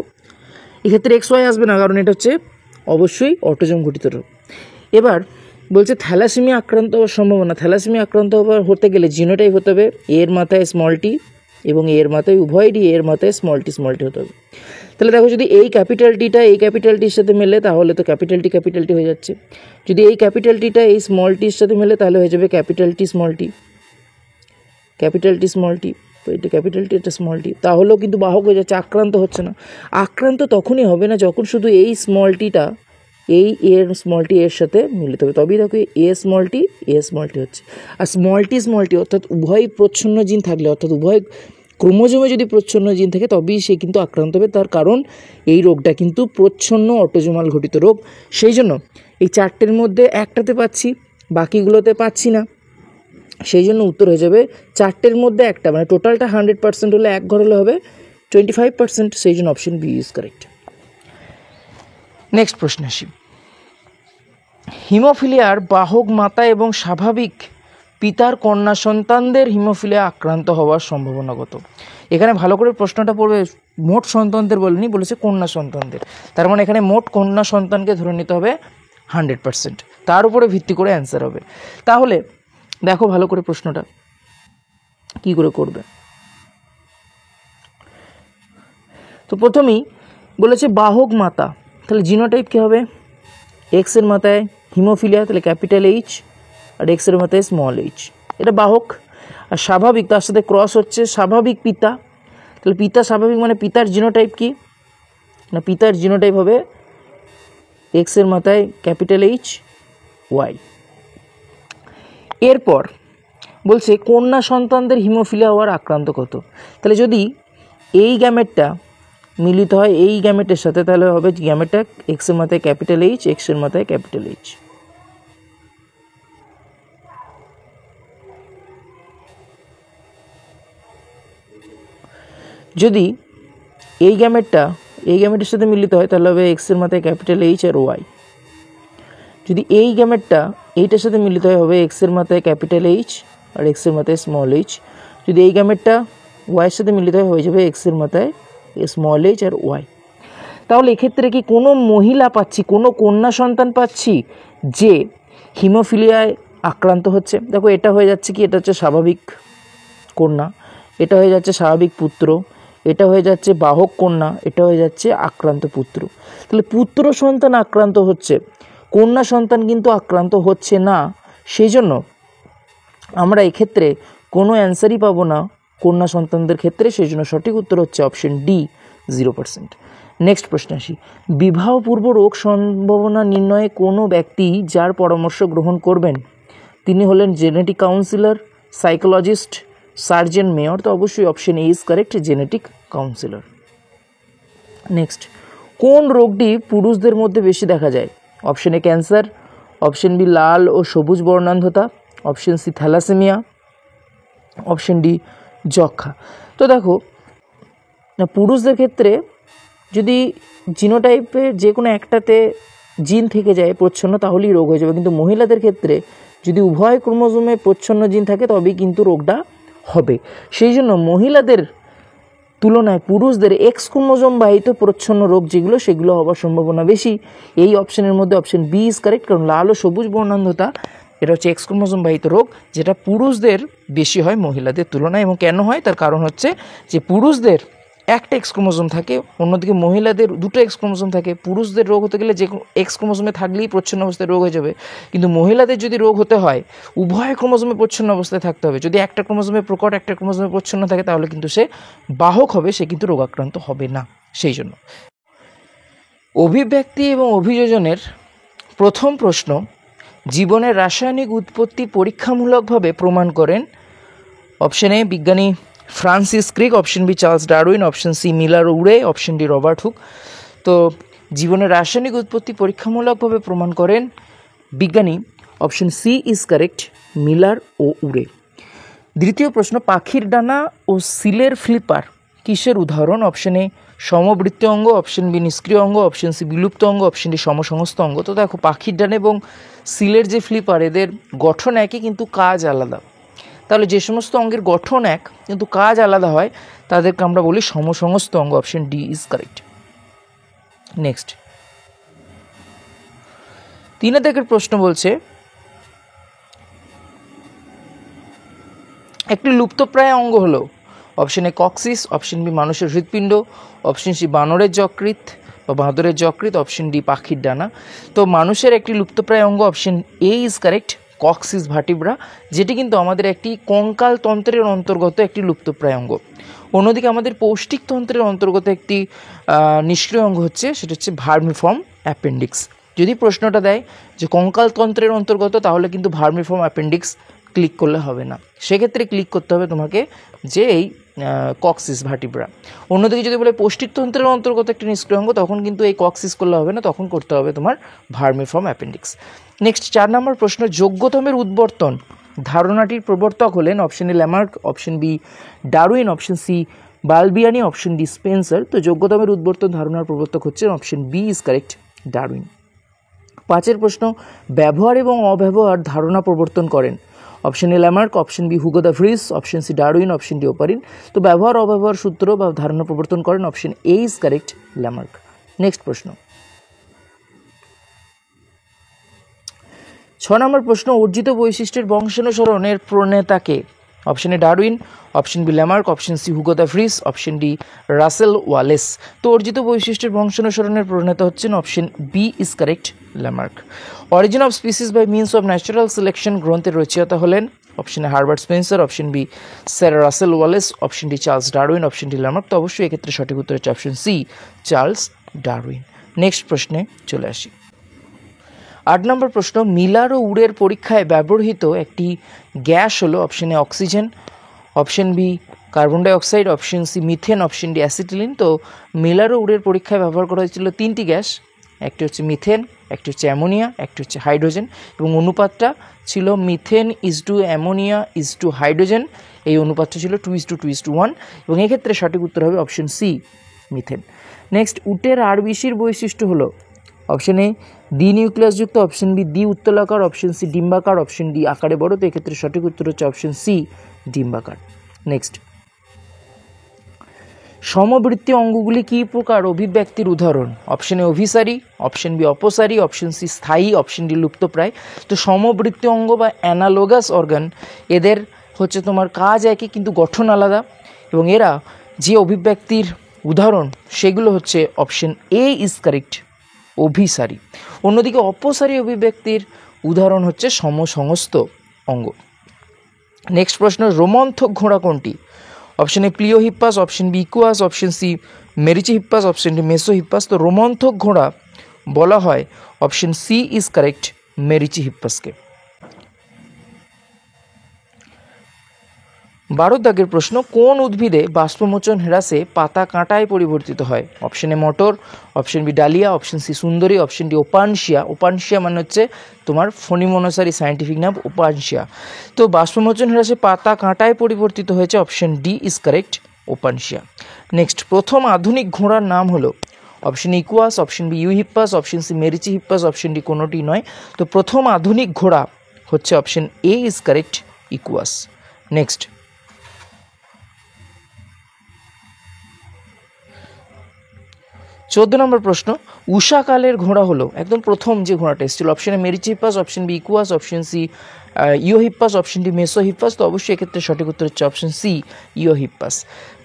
Speaker 1: এক্ষেত্রে XY আসবে না, কারণ এটা হচ্ছে অবশ্যই অটোজোম ঘটিত রোগ। এবার বলছে থ্যালাসেমিয়া আক্রান্ত হওয়ার সম্ভাবনা, থ্যালাসেমিয়া আক্রান্ত হতে গেলে জিনোটাইপ হতে হবে এর মাথায় স্মল টি এবং এর মাথায় উভয়টি, এর মাথায় স্মল টি হতে হবে। তাহলে দেখো, যদি এই ক্যাপিটাল টিটা এই ক্যাপিটাল টির সাথে মেলে তাহলে তো ক্যাপিটাল টি হয়ে যাচ্ছে, যদি এই ক্যাপিটাল টিটা এই স্মল টির সাথে মেলে তাহলে হয়ে যাবে ক্যাপিটাল টি স্মল টি, তো এটা ক্যাপিটাল টি, এটা স্মল টি, তাহলেও কিন্তু বাহক হয়ে যাচ্ছে, আক্রান্ত হচ্ছে না। আক্রান্ত তখনই হবে না যখন শুধু এই স্মল টিটা এই এর স্মল টি এর সাথে মিলিত হবে, তবেই দেখো এ স্মল টি হচ্ছে। আর স্মল টি অর্থাৎ উভয় প্রচ্ছন্ন জিন থাকলে, অর্থাৎ উভয় ক্রোমোজোমে যদি প্রচ্ছন্ন জিন থাকে তবেই সে কিন্তু আক্রান্ত হবে, তার কারণ এই রোগটা কিন্তু প্রচ্ছন্ন অটোজোমাল ঘটিত রোগ। সেই জন্য এই চারটের মধ্যে একটাতে পাচ্ছি, বাকিগুলোতে পাচ্ছি না, সেই জন্য উত্তর হয়ে যাবে চারটের মধ্যে একটা, মানে টোটালটা 100% হলে এক ঘর হলে হবে 25%, সেই জন্য option B is correct. Next প্রশ্ন আসি, হিমোফিলিয়ার বাহক মাতা এবং স্বাভাবিক পিতার কন্যা সন্তানদের হিমোফিলিয়া আক্রান্ত হওয়ার সম্ভাবনা কত? এখানে ভালো করে প্রশ্নটা পড়বে, মোট সন্তানদের বলেনি, বলেছে কন্যা সন্তানদের, তার মানে এখানে মোট কন্যা সন্তানকে ধরে নিতে হবে 100%, তার উপরে ভিত্তি করে অ্যান্সার হবে। তাহলে দেখো ভালো করে প্রশ্নটা কি করে করবে। তো প্রথমেই বলেছে বাহক মাতা, তাহলে জিনোটাইপ কী হবে, এক্সের মাথায় হিমোফিলিয়া, তাহলে ক্যাপিটাল এইচ, আর এক্সের মাথায় স্মল এইচ, এটা বাহক। আর স্বাভাবিক, তার সাথে ক্রস হচ্ছে স্বাভাবিক পিতা, তাহলে পিতা স্বাভাবিক মানে পিতার জিনোটাইপ কি না, পিতার জিনোটাইপ হবে এক্স এর মাথায় ক্যাপিটাল এইচ ওয়াই। এরপর বলছে কন্যা সন্তানদের হিমোফিলিয়া হওয়ার আক্রান্ত কত। তাহলে যদি এই গ্যামেটটা মিলিত হয় এই গ্যামেটের সাথে, তাহলে হবে গ্যামেটটা এক্স এর মাথায় ক্যাপিটাল এইচ, এক্স এর মাথায় ক্যাপিটাল এইচ। যদি এই গ্যামেটের সাথে মিলিত হয় তাহলে হবে এক্স এর মাথায় ক্যাপিটাল এইচ আর ওয়াই। যদি এই গ্যামেটটা এইটার সাথে মিলিত হয় হবে এক্স এর মাথায় ক্যাপিটাল এইচ আর এক্স এর মাথায় স্মল এইচ। যদি এই গ্যামেটটা ওয়াইয়ের সাথে মিলিত হয় হয়ে যাবে এক্স এর মাথায় স্মল এইচ আর ওয়াই। তাহলে এক্ষেত্রে কি কোনো মহিলা পাচ্ছি, কোনো কন্যা সন্তান পাচ্ছি যে হিমোফিলিয়ায় আক্রান্ত হচ্ছে? দেখো এটা হয়ে যাচ্ছে কি, এটা হচ্ছে স্বাভাবিক কন্যা, এটা হয়ে যাচ্ছে স্বাভাবিক পুত্র, এটা হয়ে যাচ্ছে বাহক কন্যা, এটা হয়ে যাচ্ছে আক্রান্ত পুত্র। তাহলে পুত্র সন্তান আক্রান্ত হচ্ছে, কন্যা সন্তান কিন্তু আক্রান্ত হচ্ছে না। সেই জন্য আমরা এক্ষেত্রে কোনো অ্যান্সারই পাবো না কন্যা সন্তানদের ক্ষেত্রে। সেই জন্য সঠিক উত্তর হচ্ছে অপশন ডি 0%। নেক্সট প্রশ্ন আসি, বিবাহপূর্ব রোগ সম্ভাবনা নির্ণয়ে কোনো ব্যক্তি যার পরামর্শ গ্রহণ করবেন তিনি হলেন genetic counsellor, psychologist, surgeon mayor. তো অবশ্যই option A is correct, genetic counsellor. Next, কোন রোগটি পুরুষদের মধ্যে বেশি দেখা যায়? Option A cancer, option B লাল ও সবুজ বর্ণান্ধতা, option C thalassaemia, option D যক্ষা। তো দেখো না, পুরুষদের ক্ষেত্রে যদি জিনোটাইপের যে কোনো একটাতে জিন থেকে যায় প্রচ্ছন্ন তাহলেই রোগ হয়ে যাবে, কিন্তু মহিলাদের ক্ষেত্রে যদি উভয় ক্রোমোজোমে প্রচ্ছন্ন জিন থাকে তবেই কিন্তু রোগটা হবে। সেই জন্য মহিলাদের তুলনায় পুরুষদের এক্স ক্রোমোজোম বাহিত প্রচ্ছন্ন রোগ যেগুলো সেগুলো হওয়ার সম্ভাবনা বেশি। এই অপশনের মধ্যে অপশন বি ইজ কারেক্ট, কারণ লাল ও সবুজ বর্ণান্ধতা এটা হচ্ছে এক্স ক্রোমোজোম বাহিত রোগ, যেটা পুরুষদের বেশি হয় মহিলাদের তুলনায়। এবং কেন হয় তার কারণ হচ্ছে যে পুরুষদের একটা এক্স ক্রোমোজোম থাকে, অন্যদিকে মহিলাদের দুটো এক্স ক্রোমোজোম থাকে। পুরুষদের রোগ হতে গেলে যে এক্স ক্রোমোজোমে থাকলেই প্রচ্ছন্ন অবস্থায় রোগ হয়ে যাবে, কিন্তু মহিলাদের যদি রোগ হতে হয় উভয় ক্রোমোজোমে প্রচ্ছন্ন অবস্থায় থাকতে হবে। যদি একটা ক্রোমোজোমে প্রকট একটা ক্রোমোজোমে প্রচ্ছন্ন থাকে তাহলে কিন্তু সে বাহক হবে, সে কিন্তু রোগাক্রান্ত হবে না। সেই জন্য অভিব্যক্তি এবং অভিযোজনের প্রথম প্রশ্ন, জীবনের রাসায়নিক উৎপত্তি পরীক্ষামূলকভাবে প্রমাণ করেন? অপশন এ বিজ্ঞানী Francis Crick, option B Charles Darwin, option C Miller Urey, option D Robert Hooke. তো জীবনের রাসায়নিক উৎপত্তি পরীক্ষামূলকভাবে প্রমাণ করেন বিজ্ঞানী, option C is correct, Miller ও উরে। দ্বিতীয় প্রশ্ন, পাখির ডানা ও সিলের ফ্লিপার কিসের উদাহরণ? অপশন এ সমবৃত্ত অঙ্গ, অপশন বি নিষ্ক্রিয় অঙ্গ, অপশন সি বিলুপ্ত অঙ্গ, অপশন ডি সমসংস্থ অঙ্গ। তো দেখো পাখির ডানা এবং সিলের যে ফ্লিপার এদের গঠন একই কিন্তু কাজ আলাদা। তাহলে যে সমস্ত অঙ্গের গঠন এক কিন্তু কাজ আলাদা হয় তাদেরকে আমরা বলি সমসংস্থ অঙ্গ। Option D is correct. Next 3 দাগের প্রশ্ন বলছে, একটি লুপ্তপ্রায় অঙ্গ হলো? Option A coccyx, option B মানুষের হৃৎপিণ্ড, অপশন সি বানরের যকৃৎ বা বাঁদরের যকৃৎ, অপশন ডি পাখির ডানা। তো মানুষের একটি লুপ্তপ্রায় অঙ্গ option A is correct, coccyx vertebra, যেটি কিন্তু আমাদের একটি কঙ্কাল তন্ত্রের অন্তর্গত একটি লুপ্তপ্রায় অঙ্গ। অন্যদিকে আমাদের পৌষ্টিক তন্ত্রের অন্তর্গত একটি নিষ্ক্রিয় অঙ্গ হচ্ছে, সেটা হচ্ছে ভার্মিফর্ম অ্যাপেন্ডিক্স। যদি প্রশ্নটা দেয় যে কঙ্কাল তন্ত্রের অন্তর্গত, তাহলে কিন্তু ভার্মিফর্ম অ্যাপেন্ডিক্স ক্লিক করলে হবে না, সেক্ষেত্রে ক্লিক করতে হবে তোমাকে যে এই কক্সিস ভার্টিব্রা। অন্যদিকে যদি বলে পৌষ্টিকতন্ত্রের অন্তর্গত একটি নিষ্ক্রিয় অঙ্গ, তখন কিন্তু এই কক্সিস করলে হবে না, তখন করতে হবে তোমার ভার্মিফর্ম অ্যাপেন্ডিক্স। নেক্সট 4 নম্বর প্রশ্ন, যোগ্যতমের উদ্বর্তন ধারণাটির প্রবর্তক হলেন? Option A Lamarck, option B Darwin, option C Balbiani, option D Spencer. তো যোগ্যতমের উদ্বর্তন ধারণার প্রবর্তক হচ্ছেন option B is correct, Darwin. 5 প্রশ্ন, ব্যবহার এবং অব্যবহার ধারণা প্রবর্তন করেন? Option A Lamarck, option B Hugo de Vries, option C Darwin, option D Oparin. তো ব্যবহার অব্যবহার সূত্র বা ধারণা প্রবর্তন করেন option A is correct, Lamarck. Next প্রশ্ন 6 নম্বর প্রশ্ন, অর্জিত বৈশিষ্ট্যের বংশানুসরণের প্রণেতাকে? Option A Darwin, option B Lamarck, option C Hugo de Vries, option D Russel Wallace. তো অর্জিত বৈশিষ্ট্যের বংশানুসরণের প্রণেতা হচ্ছেন option B is correct, Lamarck. Origin of Species by means of natural selection গ্রন্থের রচয়িতা হলেন? Option A Herbert Spencer, option B sir Russel Wallace, option D Charles Darwin, option D Lamarck. তো অবশ্যই এক্ষেত্রে সঠিক উত্তর হচ্ছে option C Charles Darwin. Next প্রশ্নে চলে আসি। 8 নম্বর প্রশ্ন, মিলার ও উডের পরীক্ষায় ব্যবহৃত একটি গ্যাস হলো option A oxygen, option B carbon dioxide, option C methane, option D acetylene. তো মিলার ও উডের পরীক্ষায় ব্যবহার করা হয়েছিল 3টি গ্যাস, একটি হচ্ছে মিথেন, একটি হচ্ছে অ্যামোনিয়া, একটি হচ্ছে হাইড্রোজেন, এবং অনুপাতটা ছিল মিথেন ইজটু অ্যামোনিয়া ইজটু হাইড্রোজেন। এই অনুপাতটা ছিল 2:2:1, এবং এক্ষেত্রে সঠিক উত্তর হবে অপশন সি মিথেন। নেক্সট, উটের আরবিসির বৈশিষ্ট্য হলো অপশন এ দ্বি নিউক্লিয়াসযুক্ত, অপশন বি দ্বি উত্তলাকার, অপশন সি ডিম্বাকার, অপশন ডি আকারে বড়। তো এক্ষেত্রে সঠিক উত্তর হচ্ছে অপশন সি ডিম্বাকার। নেক্সট, সমবৃত্তি অঙ্গগুলি কী প্রকার অভিব্যক্তির উদাহরণ? অপশন এ অভিসারী, অপশন বি অপসারী, অপশন সি স্থায়ী, অপশন ডি লুপ্তপ্রায়। তো সমবৃত্তি অঙ্গ বা অ্যানালোগাস অর্গান, এদের হচ্ছে তোমার কাজ একই কিন্তু গঠন আলাদা, এবং এরা যে অভিব্যক্তির উদাহরণ সেগুলো হচ্ছে অপশন এ ইজ কারেক্ট, অভিসারী। অন্যদিকে অপসারী অভিব্যক্তির উদাহরণ হচ্ছে সমসংস্থ অঙ্গ। নেক্সট প্রশ্ন, রোমন্থক ঘোড়া কোনটি? Option A Pliohippus, option B Equus, option C Merychippus, option D Mesohippus. তো রোমন্থক ঘোড়া বলা হয় অপশন সি ইজ কারেক্ট, মেরিচিহিপ্পাসকে। 12 দাগের প্রশ্ন, কোন উদ্ভিদে বাষ্পমোচন হ্রাসে পাতা কাঁটায় পরিবর্তিত হয়? অপশন এ মটর, option B dahlia, option C সুন্দরী, অপশন ডি ওপানশিয়া। ওপানশিয়া মানে হচ্ছে তোমার ফণিমনসারি সায়েন্টিফিক নাম ওপানশিয়া। তো বাষ্পমোচন হ্রাসে পাতা কাঁটায় পরিবর্তিত হয়েছে অপশন ডি ইজ কারেক্ট, ওপানশিয়া। নেক্সট, প্রথম আধুনিক ঘোড়ার নাম হলো option Equus, option B Eohippus, option C Merychippus, option D কোনোটি নয়। তো প্রথম আধুনিক ঘোড়া হচ্ছে option A is correct, Equus. Next, 14 নম্বর প্রশ্ন, উষাকালের ঘোড়া হলো একদম প্রথম যে ঘোড়াটা এসেছিল, option A Merychippus, option B Equus, option C Eohippus, option D Mesohippus. তো অবশ্যই এক্ষেত্রে সঠিক উত্তর হচ্ছে অপশন সি ইওহিপ্পাস।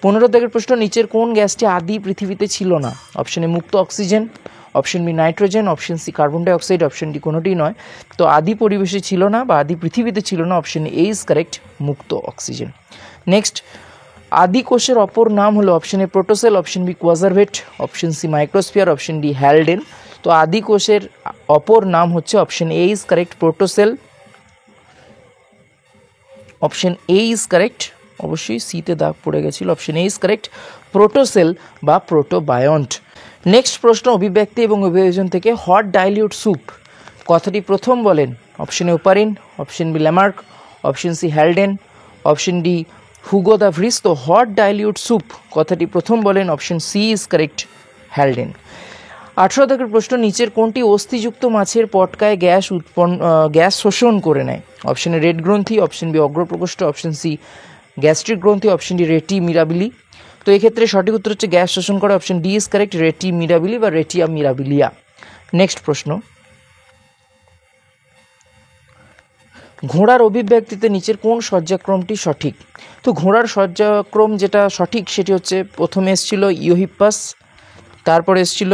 Speaker 1: 15 দাগের প্রশ্ন, নিচের কোন গ্যাসটি আদি পৃথিবীতে ছিল না? অপশন এ মুক্ত oxygen, option B nitrogen, option C carbon dioxide, option D কোনোটি নয়। তো আদি পরিবেশে ছিল না বা আদি পৃথিবীতে ছিল না, অপশন এ ইজ কারেক্ট, মুক্ত অক্সিজেন। নেক্সট, আদি কোষের অপর নাম হলো option A protocell, option B coacervate, option C microsphere, option D Haldane. তো আদি কোষের অপর নাম হচ্ছে option A is correct, protocell. Option A is correct, অবশ্যই সিতে দাগ পড়ে গেছিল, option A is correct, protocell বা প্রোটোবায়ন্ট। নেক্সট প্রশ্ন, অভিব্যক্তি এবং অভিযোজন থেকে হট ডাইলিউট স্যুপ কথাটি প্রথম বলেন option A Oparin, option B Lamarck, option C Haldane, option D Hugo de Vries. তো হট ডাইলিউট স্যুপ কথাটি প্রথম বলেন option C is correct, Haldane. 18 দাগের প্রশ্ন, নিচের কোনটি অস্থিযুক্ত মাছের পটকায় গ্যাস শোষণ করে নেয়? অপশন এ রেড গ্রন্থি, অপশন বি অগ্রপ্রকোষ্ঠ, অপশন সি গ্যাস্ট্রিক গ্রন্থি, অপশন ডি রেটি মিরাবিলি। তো এক্ষেত্রে সঠিক উত্তর হচ্ছে গ্যাস শোষণ করে, option D is correct, rete mirabile বা রেটিয়া মিরাবিলিয়া। নেক্সট প্রশ্ন, ঘোড়ার অভিব্যক্তিতে নিচের কোন সজ্জাক্রমটি সঠিক? তো ঘোড়ার সজ্জাক্রম যেটা সঠিক সেটি হচ্ছে প্রথমে এসেছিল ইওহিপ্পাস, তারপরে এসেছিল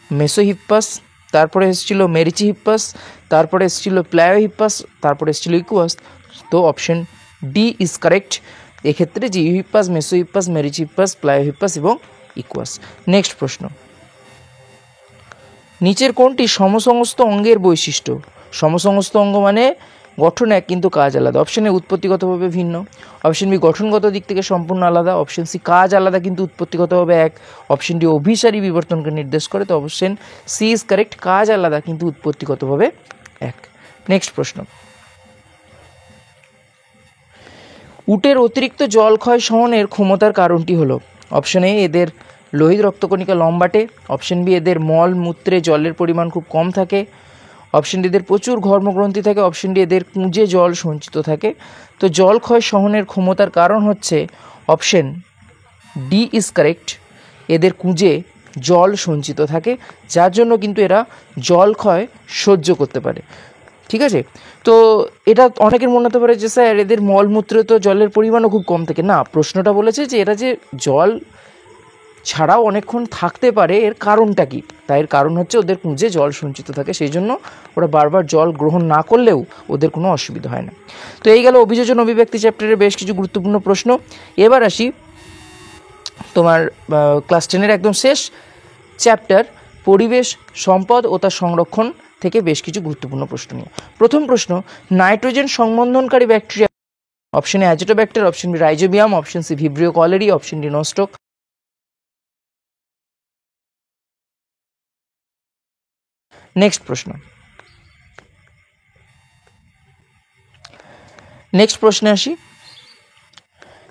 Speaker 1: মেসোহিপ্পাস, তারপরে এসেছিল মেরিচিহিপ্পাস, তারপরে এসেছিল প্লায়োহিপ্পাস, তারপরে এসেছিল ইকুয়াস। তো অপশন ডি ইজ কারেক্ট এক্ষেত্রে, যে ইউহিপ্পাস, মেসোহিপ্পাস, মেরিচিহিপ্পাস, প্লায়োহিপ্পাস এবং ইকুয়াস। নেক্সট প্রশ্ন, নিচের কোনটি সমসংস্থ অঙ্গের বৈশিষ্ট্য? সমসংস্থ অঙ্গ মানে গঠন এক কিন্তু কাজ আলাদা। অপশন এ উৎপত্তিগতভাবে ভিন্ন, অপশন বি গঠনগত দিক থেকে সম্পূর্ণ আলাদা, অপশন সি কাজ আলাদা কিন্তু উৎপত্তিগতভাবে এক, অপশন ডি অভিসারী বিবর্তনকে নির্দেশ করে। তো অপশন সি ইজ কারেক্ট, কাজ আলাদা কিন্তু উৎপত্তিগতভাবে এক। নেক্সট প্রশ্ন, উটের অতিরিক্ত জল ক্ষয় সহনের ক্ষমতার কারণটি হলো অপশন এ এদের লোহিত রক্তকণিকা লম্বাটে, অপশন বি এদের মল মূত্রে জলের পরিমাণ খুব কম থাকে, অপশন ডি এদের প্রচুর ঘর্মগ্রন্থি থাকে, অপশন ডি এদের কুঁজে জল সঞ্চিত থাকে। তো জল ক্ষয় সহনের ক্ষমতার কারণ হচ্ছে অপশন ডি ইজ কারেক্ট, এদের কুঁজে জল সঞ্চিত থাকে, যার জন্য কিন্তু এরা জল ক্ষয় সহ্য করতে পারে। ঠিক আছে, তো এটা অনেকের মনে হতে পারে যে স্যার এদের মলমূত্রে তো জলের পরিমাণও খুব কম থাকে। না, প্রশ্নটা বলেছে যে এরা যে জল ছাড়াও অনেকক্ষণ থাকতে পারে, এর কারণটা কি? তাই এর কারণ হচ্ছে ওদের পুঁজে জল সঞ্চিত থাকে, সেই জন্য ওরা বারবার জল গ্রহণ না করলেও ওদের কোনো অসুবিধা হয় না। তো এই গেল অভিযোজন অভিব্যক্তি চ্যাপ্টারের বেশ কিছু গুরুত্বপূর্ণ প্রশ্ন। এবার আসি তোমার ক্লাস 10-এর একদম শেষ চ্যাপ্টার পরিবেশ সম্পদ ও তার সংরক্ষণ থেকে বেশ কিছু গুরুত্বপূর্ণ প্রশ্ন নিয়ে। প্রথম প্রশ্ন, নাইট্রোজেন সংবন্ধনকারী bacteria. Option A Azotobacter, option B Rhizobium, option C Vibrio cholerae, option D Nostoc. Next প্রশ্নে আসি।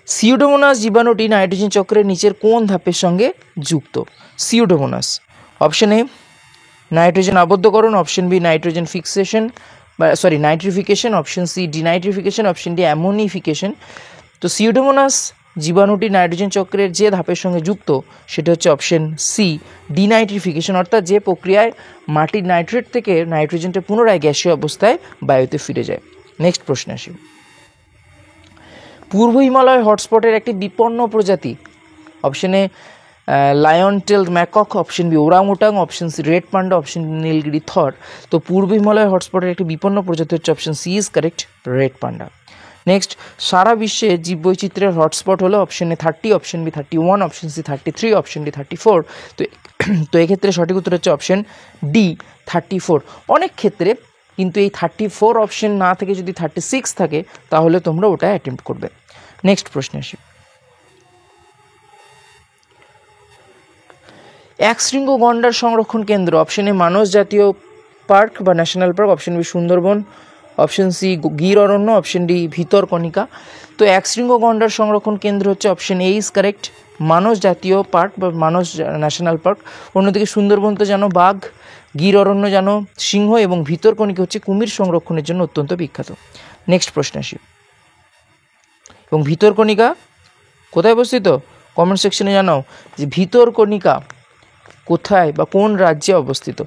Speaker 1: সিউডোমোনাস জীবাণুটি নাইট্রোজেন চক্রের নিচের কোন ধাপের সঙ্গে যুক্ত? সিউডোমোনাস। অপশন এ নাইট্রোজেন আবদ্ধকরণ, option B nitrogen fixation nitrification, option C denitrification, option D ammonification. তো সিউডোমোনাস জীবাণুটি নাইট্রোজেন চক্রের যে ধাপের সঙ্গে যুক্ত সেটা হচ্ছে অপশন সি ডিনাইট্রিফিকেশন, অর্থাৎ যে প্রক্রিয়ায় মাটির নাইট্রেট থেকে নাইট্রোজেনটা পুনরায় গ্যাসীয় অবস্থায় বায়ুতে ফিরে যায়। নেক্সট প্রশ্ন আসি। পূর্ব হিমালয় হটস্পটের একটি বিপন্ন প্রজাতি। Option A lion tailed macaque, option B orangutan, option C red panda, option Nilgiri tahr. তো পূর্ব হিমালয় হটস্পটের একটি বিপন্ন প্রজাতি হচ্ছে option C is correct, red panda. Next, সারা বিশ্বে জীববৈচিত্র্যের হটস্পট হলো অপশন এ 30, অপশন বি 31, অপশন সি 33, অপশন ডি 34। তো এক্ষেত্রে সঠিক উত্তর হচ্ছে অপশন ডি 34। অনেক ক্ষেত্রে কিন্তু এই 34 অপশন না থেকে যদি 36 থাকে তাহলে তোমরা ওটা অ্যাটেম্প্ট করবে। নেক্সট প্রশ্ন আসি। একশৃঙ্গ গন্ডার সংরক্ষণ কেন্দ্র। অপশন এ মানস জাতীয় পার্ক বা national park, option B Sundarban, option C Gir অরণ্য, অপশন ডি ভিতরকণিকা। তো একশৃঙ্গ গন্ডার সংরক্ষণ কেন্দ্র হচ্ছে option A is correct, Manas জাতীয় পার্ক বা মানস ন্যাশনাল পার্ক। অন্যদিকে সুন্দরবন তো জানো বাঘ, গির অরণ্য জানো সিংহ, এবং ভিতরকণিকা হচ্ছে কুমির সংরক্ষণের জন্য অত্যন্ত বিখ্যাত। নেক্সট প্রশ্ন আসি। এবং ভিতরকণিকা কোথায় অবস্থিত? কমেন্ট সেকশনে জানাও যে ভিতরকণিকা কোথায় বা কোন রাজ্যে অবস্থিত।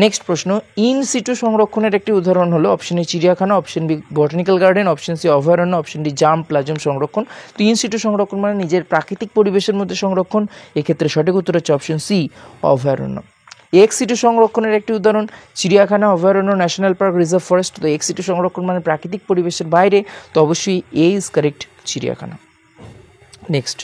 Speaker 1: নেক্সট প্রশ্ন, ইন সিটু সংরক্ষণের একটি উদাহরণ হলো অপশন এ চিড়িয়াখানা, option B botanical garden, option C অভয়ারণ্য, অপশন ডি জাম প্লাজম সংরক্ষণ। তো ইন সিটু সংরক্ষণ মানে নিজের প্রাকৃতিক পরিবেশের মধ্যে সংরক্ষণ, এক্ষেত্রে সঠিক উত্তর হচ্ছে অপশন সি অভয়ারণ্য। এক্স সিটু সংরক্ষণের একটি উদাহরণ চিড়িয়াখানা, অভয়ারণ্য, ন্যাশনাল পার্ক, রিজার্ভ ফরেস্ট। তো এক্স সিটু সংরক্ষণ মানে প্রাকৃতিক পরিবেশের বাইরে, তো অবশ্যই এ ইজ কারেক্ট, চিড়িয়াখানা। নেক্সট,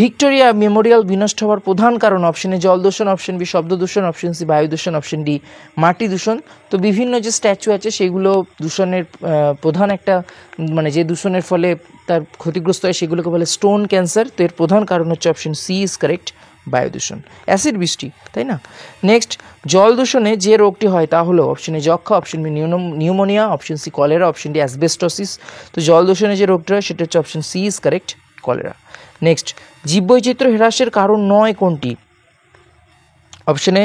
Speaker 1: ভিক্টোরিয়া মেমোরিয়াল বিনষ্ট হওয়ার প্রধান কারণ। অপশন এ জল দূষণ, অপশন বি শব্দ দূষণ, অপশন সি বায়ু দূষণ, অপশন ডি মাটি দূষণ। তো বিভিন্ন যে স্ট্যাচু আছে সেগুলো দূষণের প্রধান একটা মানে যে দূষণের ফলে তার ক্ষতিগ্রস্ত হয় সেগুলোকে বলে স্টোন ক্যান্সার। তো এর প্রধান কারণ হচ্ছে অপশন সি ইজ কারেক্ট, বায়ু দূষণ, অ্যাসিড বৃষ্টি, তাই না? নেক্সট, জল দূষণে যে রোগটি হয় তা হলো অপশন এ যক্ষা, option B pneumonia, option C cholera, option D asbestosis. তো জল দূষণে যে রোগটি হয় সেটা হচ্ছে option C is correct, cholera. Next, জীববৈচিত্র্য হ্রাসের কারণ নয় কোনটি? অপশন এ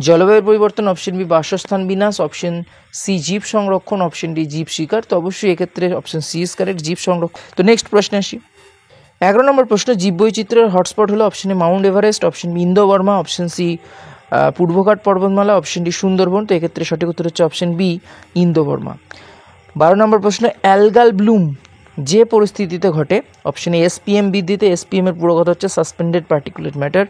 Speaker 1: জলবায়ুর পরিবর্তন, অপশন বি বাসস্থান বিনাশ, অপশন সি জীব সংরক্ষণ, অপশন ডি জীব শিকার। তো অবশ্যই এক্ষেত্রে অপশন সি ইজ কারেক্ট, জীব সংরক্ষণ। তো নেক্সট প্রশ্নে আসি। 11 নম্বর প্রশ্ন, জীববৈচিত্র্যের হটস্পট হলো option A mount Everest, option B Indo Burma, option C পূর্বঘাট পর্বতমালা, অপশন ডি সুন্দরবন। তো এক্ষেত্রে সঠিক উত্তর হচ্ছে অপশন বি ইন্দোবর্মা। 12 নম্বর প্রশ্ন, অ্যালগাল ব্লুম যে পরিস্থিতিতে ঘটে। অপশন এ এসপিএম বৃদ্ধিতে, এসপিএম এর পুরো কথা হচ্ছে suspended particulate matter.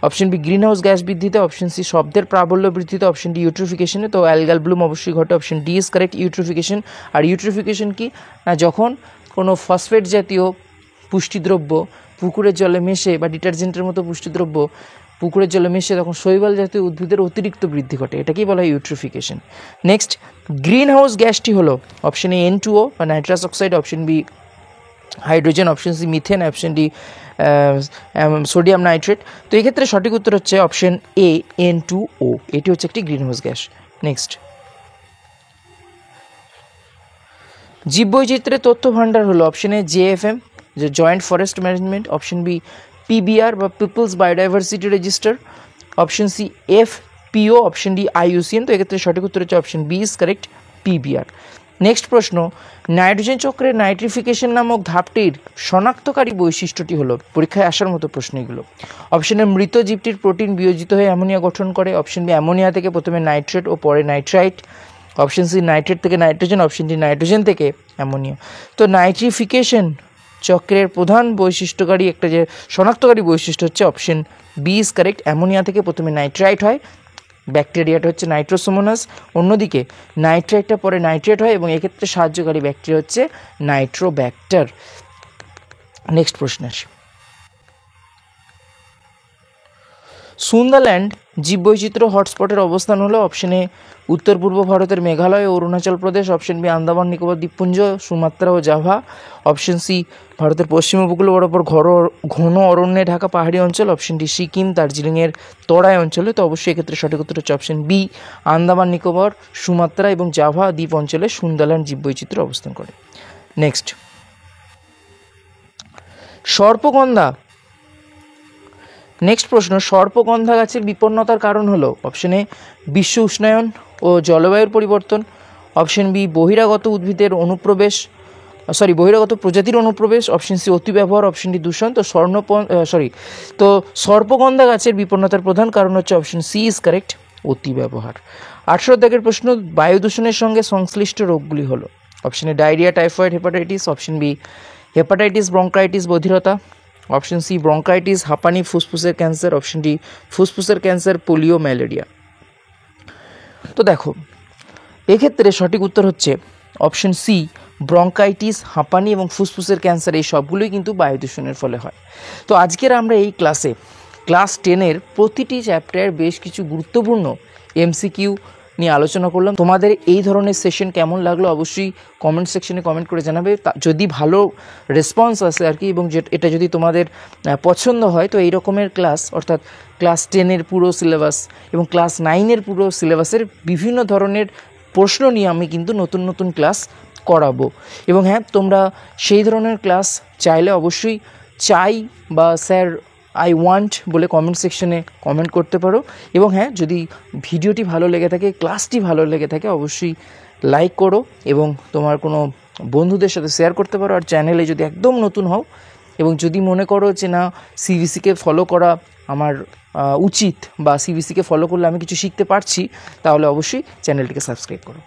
Speaker 1: Option B greenhouse gas বৃদ্ধিতে, অপশন সি শব্দের প্রাবল্য বৃদ্ধিতে, অপশন ডি ইউট্রিফিকেশনে। তো অ্যালগাল ব্লুম অবশ্যই ঘটে, option D is correct, eutrophication. আর ইউট্রিফিকেশন কি না, যখন কোনো ফসফেট জাতীয় পুষ্টিদ্রব্য পুকুরের জলে মেশে বা ডিটারজেন্টের মতো পুষ্টিদ্রব্য পুকুরের জলে মেশে তখন শৈবাল জাতীয় উদ্ভিদের অতিরিক্ত বৃদ্ধি ঘটে, এটাকেই বলা হয় ইউট্রিফিকেশন। নেক্সট, গ্রিন হাউস গ্যাসটি হলো অপশন এ N2O বা nitrous oxide, option B hydrogen, option C methane, option D sodium nitrate. তো এক্ষেত্রে সঠিক উত্তর হচ্ছে অপশন এ N2O, এটি হচ্ছে একটি গ্রিন হাউস গ্যাস। নেক্সট, জীববৈচিত্র্যের তথ্য ভাণ্ডার হলো অপশন এ JFM যে joint forest management, option B PBR বা people's biodiversity register, option C FPO, option D IUCN। তো এক্ষেত্রে সঠিক উত্তর হচ্ছে option B is correct, PBR। Next প্রশ্ন, নাইট্রোজেন চক্রের নাইট্রিফিকেশন নামক ধাপটির শনাক্তকারী বৈশিষ্ট্যটি হলো, পরীক্ষায় আসার মতো প্রশ্ন এগুলো। অপশন এ মৃত জীবটির প্রোটিন বিয়োজিত হয়ে অ্যামোনিয়া গঠন করে, অপশন বি অ্যামোনিয়া থেকে প্রথমে নাইট্রেট ও পরে নাইট্রাইট, অপশন সি নাইট্রেট থেকে নাইট্রোজেন, অপশন ডি নাইট্রোজেন থেকে অ্যামোনিয়া। তো নাইট্রিফিকেশন চক্রের প্রধান বৈশিষ্ট্যকারী একটা যে শনাক্তকারী বৈশিষ্ট্য হচ্ছে option B is correct. Ammonia থেকে প্রথমে নাইট্রাইট হয়, ব্যাকটেরিয়াটা হচ্ছে নাইট্রোসোমোনাস, অন্যদিকে নাইট্রাইটটা পরে নাইট্রেট হয় এবং এক্ষেত্রে সাহায্যকারী ব্যাকটেরিয়া হচ্ছে নাইট্রোব্যাক্টার। নেক্সট প্রশ্ন আসি, সুন্দরল্যান্ড জীববৈচিত্র্য হটস্পটের অবস্থান হলো অপশন এ উত্তর পূর্ব ভারতের মেঘালয় ও অরুণাচল প্রদেশ, অপশন বি আন্দামান নিকোবর দ্বীপপুঞ্জ, সুমাত্রা ও জাভা, অপশন সি ভারতের পশ্চিম উপকূল বরাবর ঘন অরণ্যে ঢাকা পাহাড়ি অঞ্চল, অপশন ডি সিকিম দার্জিলিংয়ের তরাই অঞ্চলে। তো অবশ্যই এক্ষেত্রে সঠিক উত্তর হচ্ছে option B Andaman Nicobar, Sumatra এবং জাভা দ্বীপ অঞ্চলে সুন্দরল্যান্ড জীববৈচিত্র্য অবস্থান করে। নেক্সট, সর্পগন্ধা। নেক্সট প্রশ্ন, সর্পগন্ধা গাছের বিপন্নতার কারণ হলো অপশন এ বিশ্ব উষ্ণায়ন ও জলবায়ুর পরিবর্তন, অপশন বি বহিরাগত প্রজাতির অনুপ্রবেশ, অপশন সি অতি ব্যবহার, অপশন ডি দূষণ। তো সর্পগন্ধা গাছের বিপন্নতার প্রধান কারণ হচ্ছে অপশন সি ইজ কারেক্ট, অতি ব্যবহার। 18 দাগের প্রশ্ন, বায়ু দূষণের সঙ্গে সংশ্লিষ্ট রোগগুলি হলো option A diarrhoea, typhoid, hepatitis, option B hepatitis, bronchitis, বধিরতা, অপশন সি ব্রঙ্কাইটিস, হাঁপানি, ফুসফুসের ক্যান্সার, অপশন ডি ফুসফুসের ক্যান্সার, পোলিও, ম্যালেরিয়া। তো দেখো, এক্ষেত্রে সঠিক উত্তর হচ্ছে অপশন সি ব্রঙ্কাইটিস, হাঁপানি এবং ফুসফুসের ক্যান্সার, এই সবগুলোই কিন্তু বায়ু দূষণের ফলে হয়। তো আজকের আমরা এই ক্লাসে ক্লাস 10-এর প্রতিটি চ্যাপ্টারের বেশ কিছু গুরুত্বপূর্ণ এমসিকিউ নিয়ে আলোচনা করলাম। তোমাদের এই ধরনের সেশন কেমন লাগলো অবশ্যই কমেন্ট সেকশনে কমেন্ট করে জানাবে। যদি ভালো রেসপন্স আসে আর কি, এবং এটা যদি তোমাদের পছন্দ হয়, তো এই রকমের ক্লাস অর্থাৎ ক্লাস 10-এর পুরো সিলেবাস এবং ক্লাস 9-এর পুরো সিলেবাসের বিভিন্ন ধরনের প্রশ্ন নিয়ে আমি কিন্তু নতুন নতুন ক্লাস করাবো। এবং হ্যাঁ, তোমরা সেই ধরনের ক্লাস চাইলে অবশ্যই বা স্যার আই ওয়ান্ট বলে কমেন্ট সেকশনে কমেন্ট করতে পারো। এবং হ্যাঁ, যদি ভিডিওটি ভালো লেগে থাকে, ক্লাসটি ভালো লেগে থাকে, অবশ্যই লাইক করো এবং তোমার কোনো বন্ধুদের সাথে শেয়ার করতে পারো। আর চ্যানেলে যদি একদম নতুন হও এবং যদি মনে করো যে না সিবিসিকে ফলো করা আমার উচিত বা সিবিসিকে ফলো করলে আমি কিছু শিখতে পারছি, তাহলে অবশ্যই চ্যানেলটিকে সাবস্ক্রাইব করো।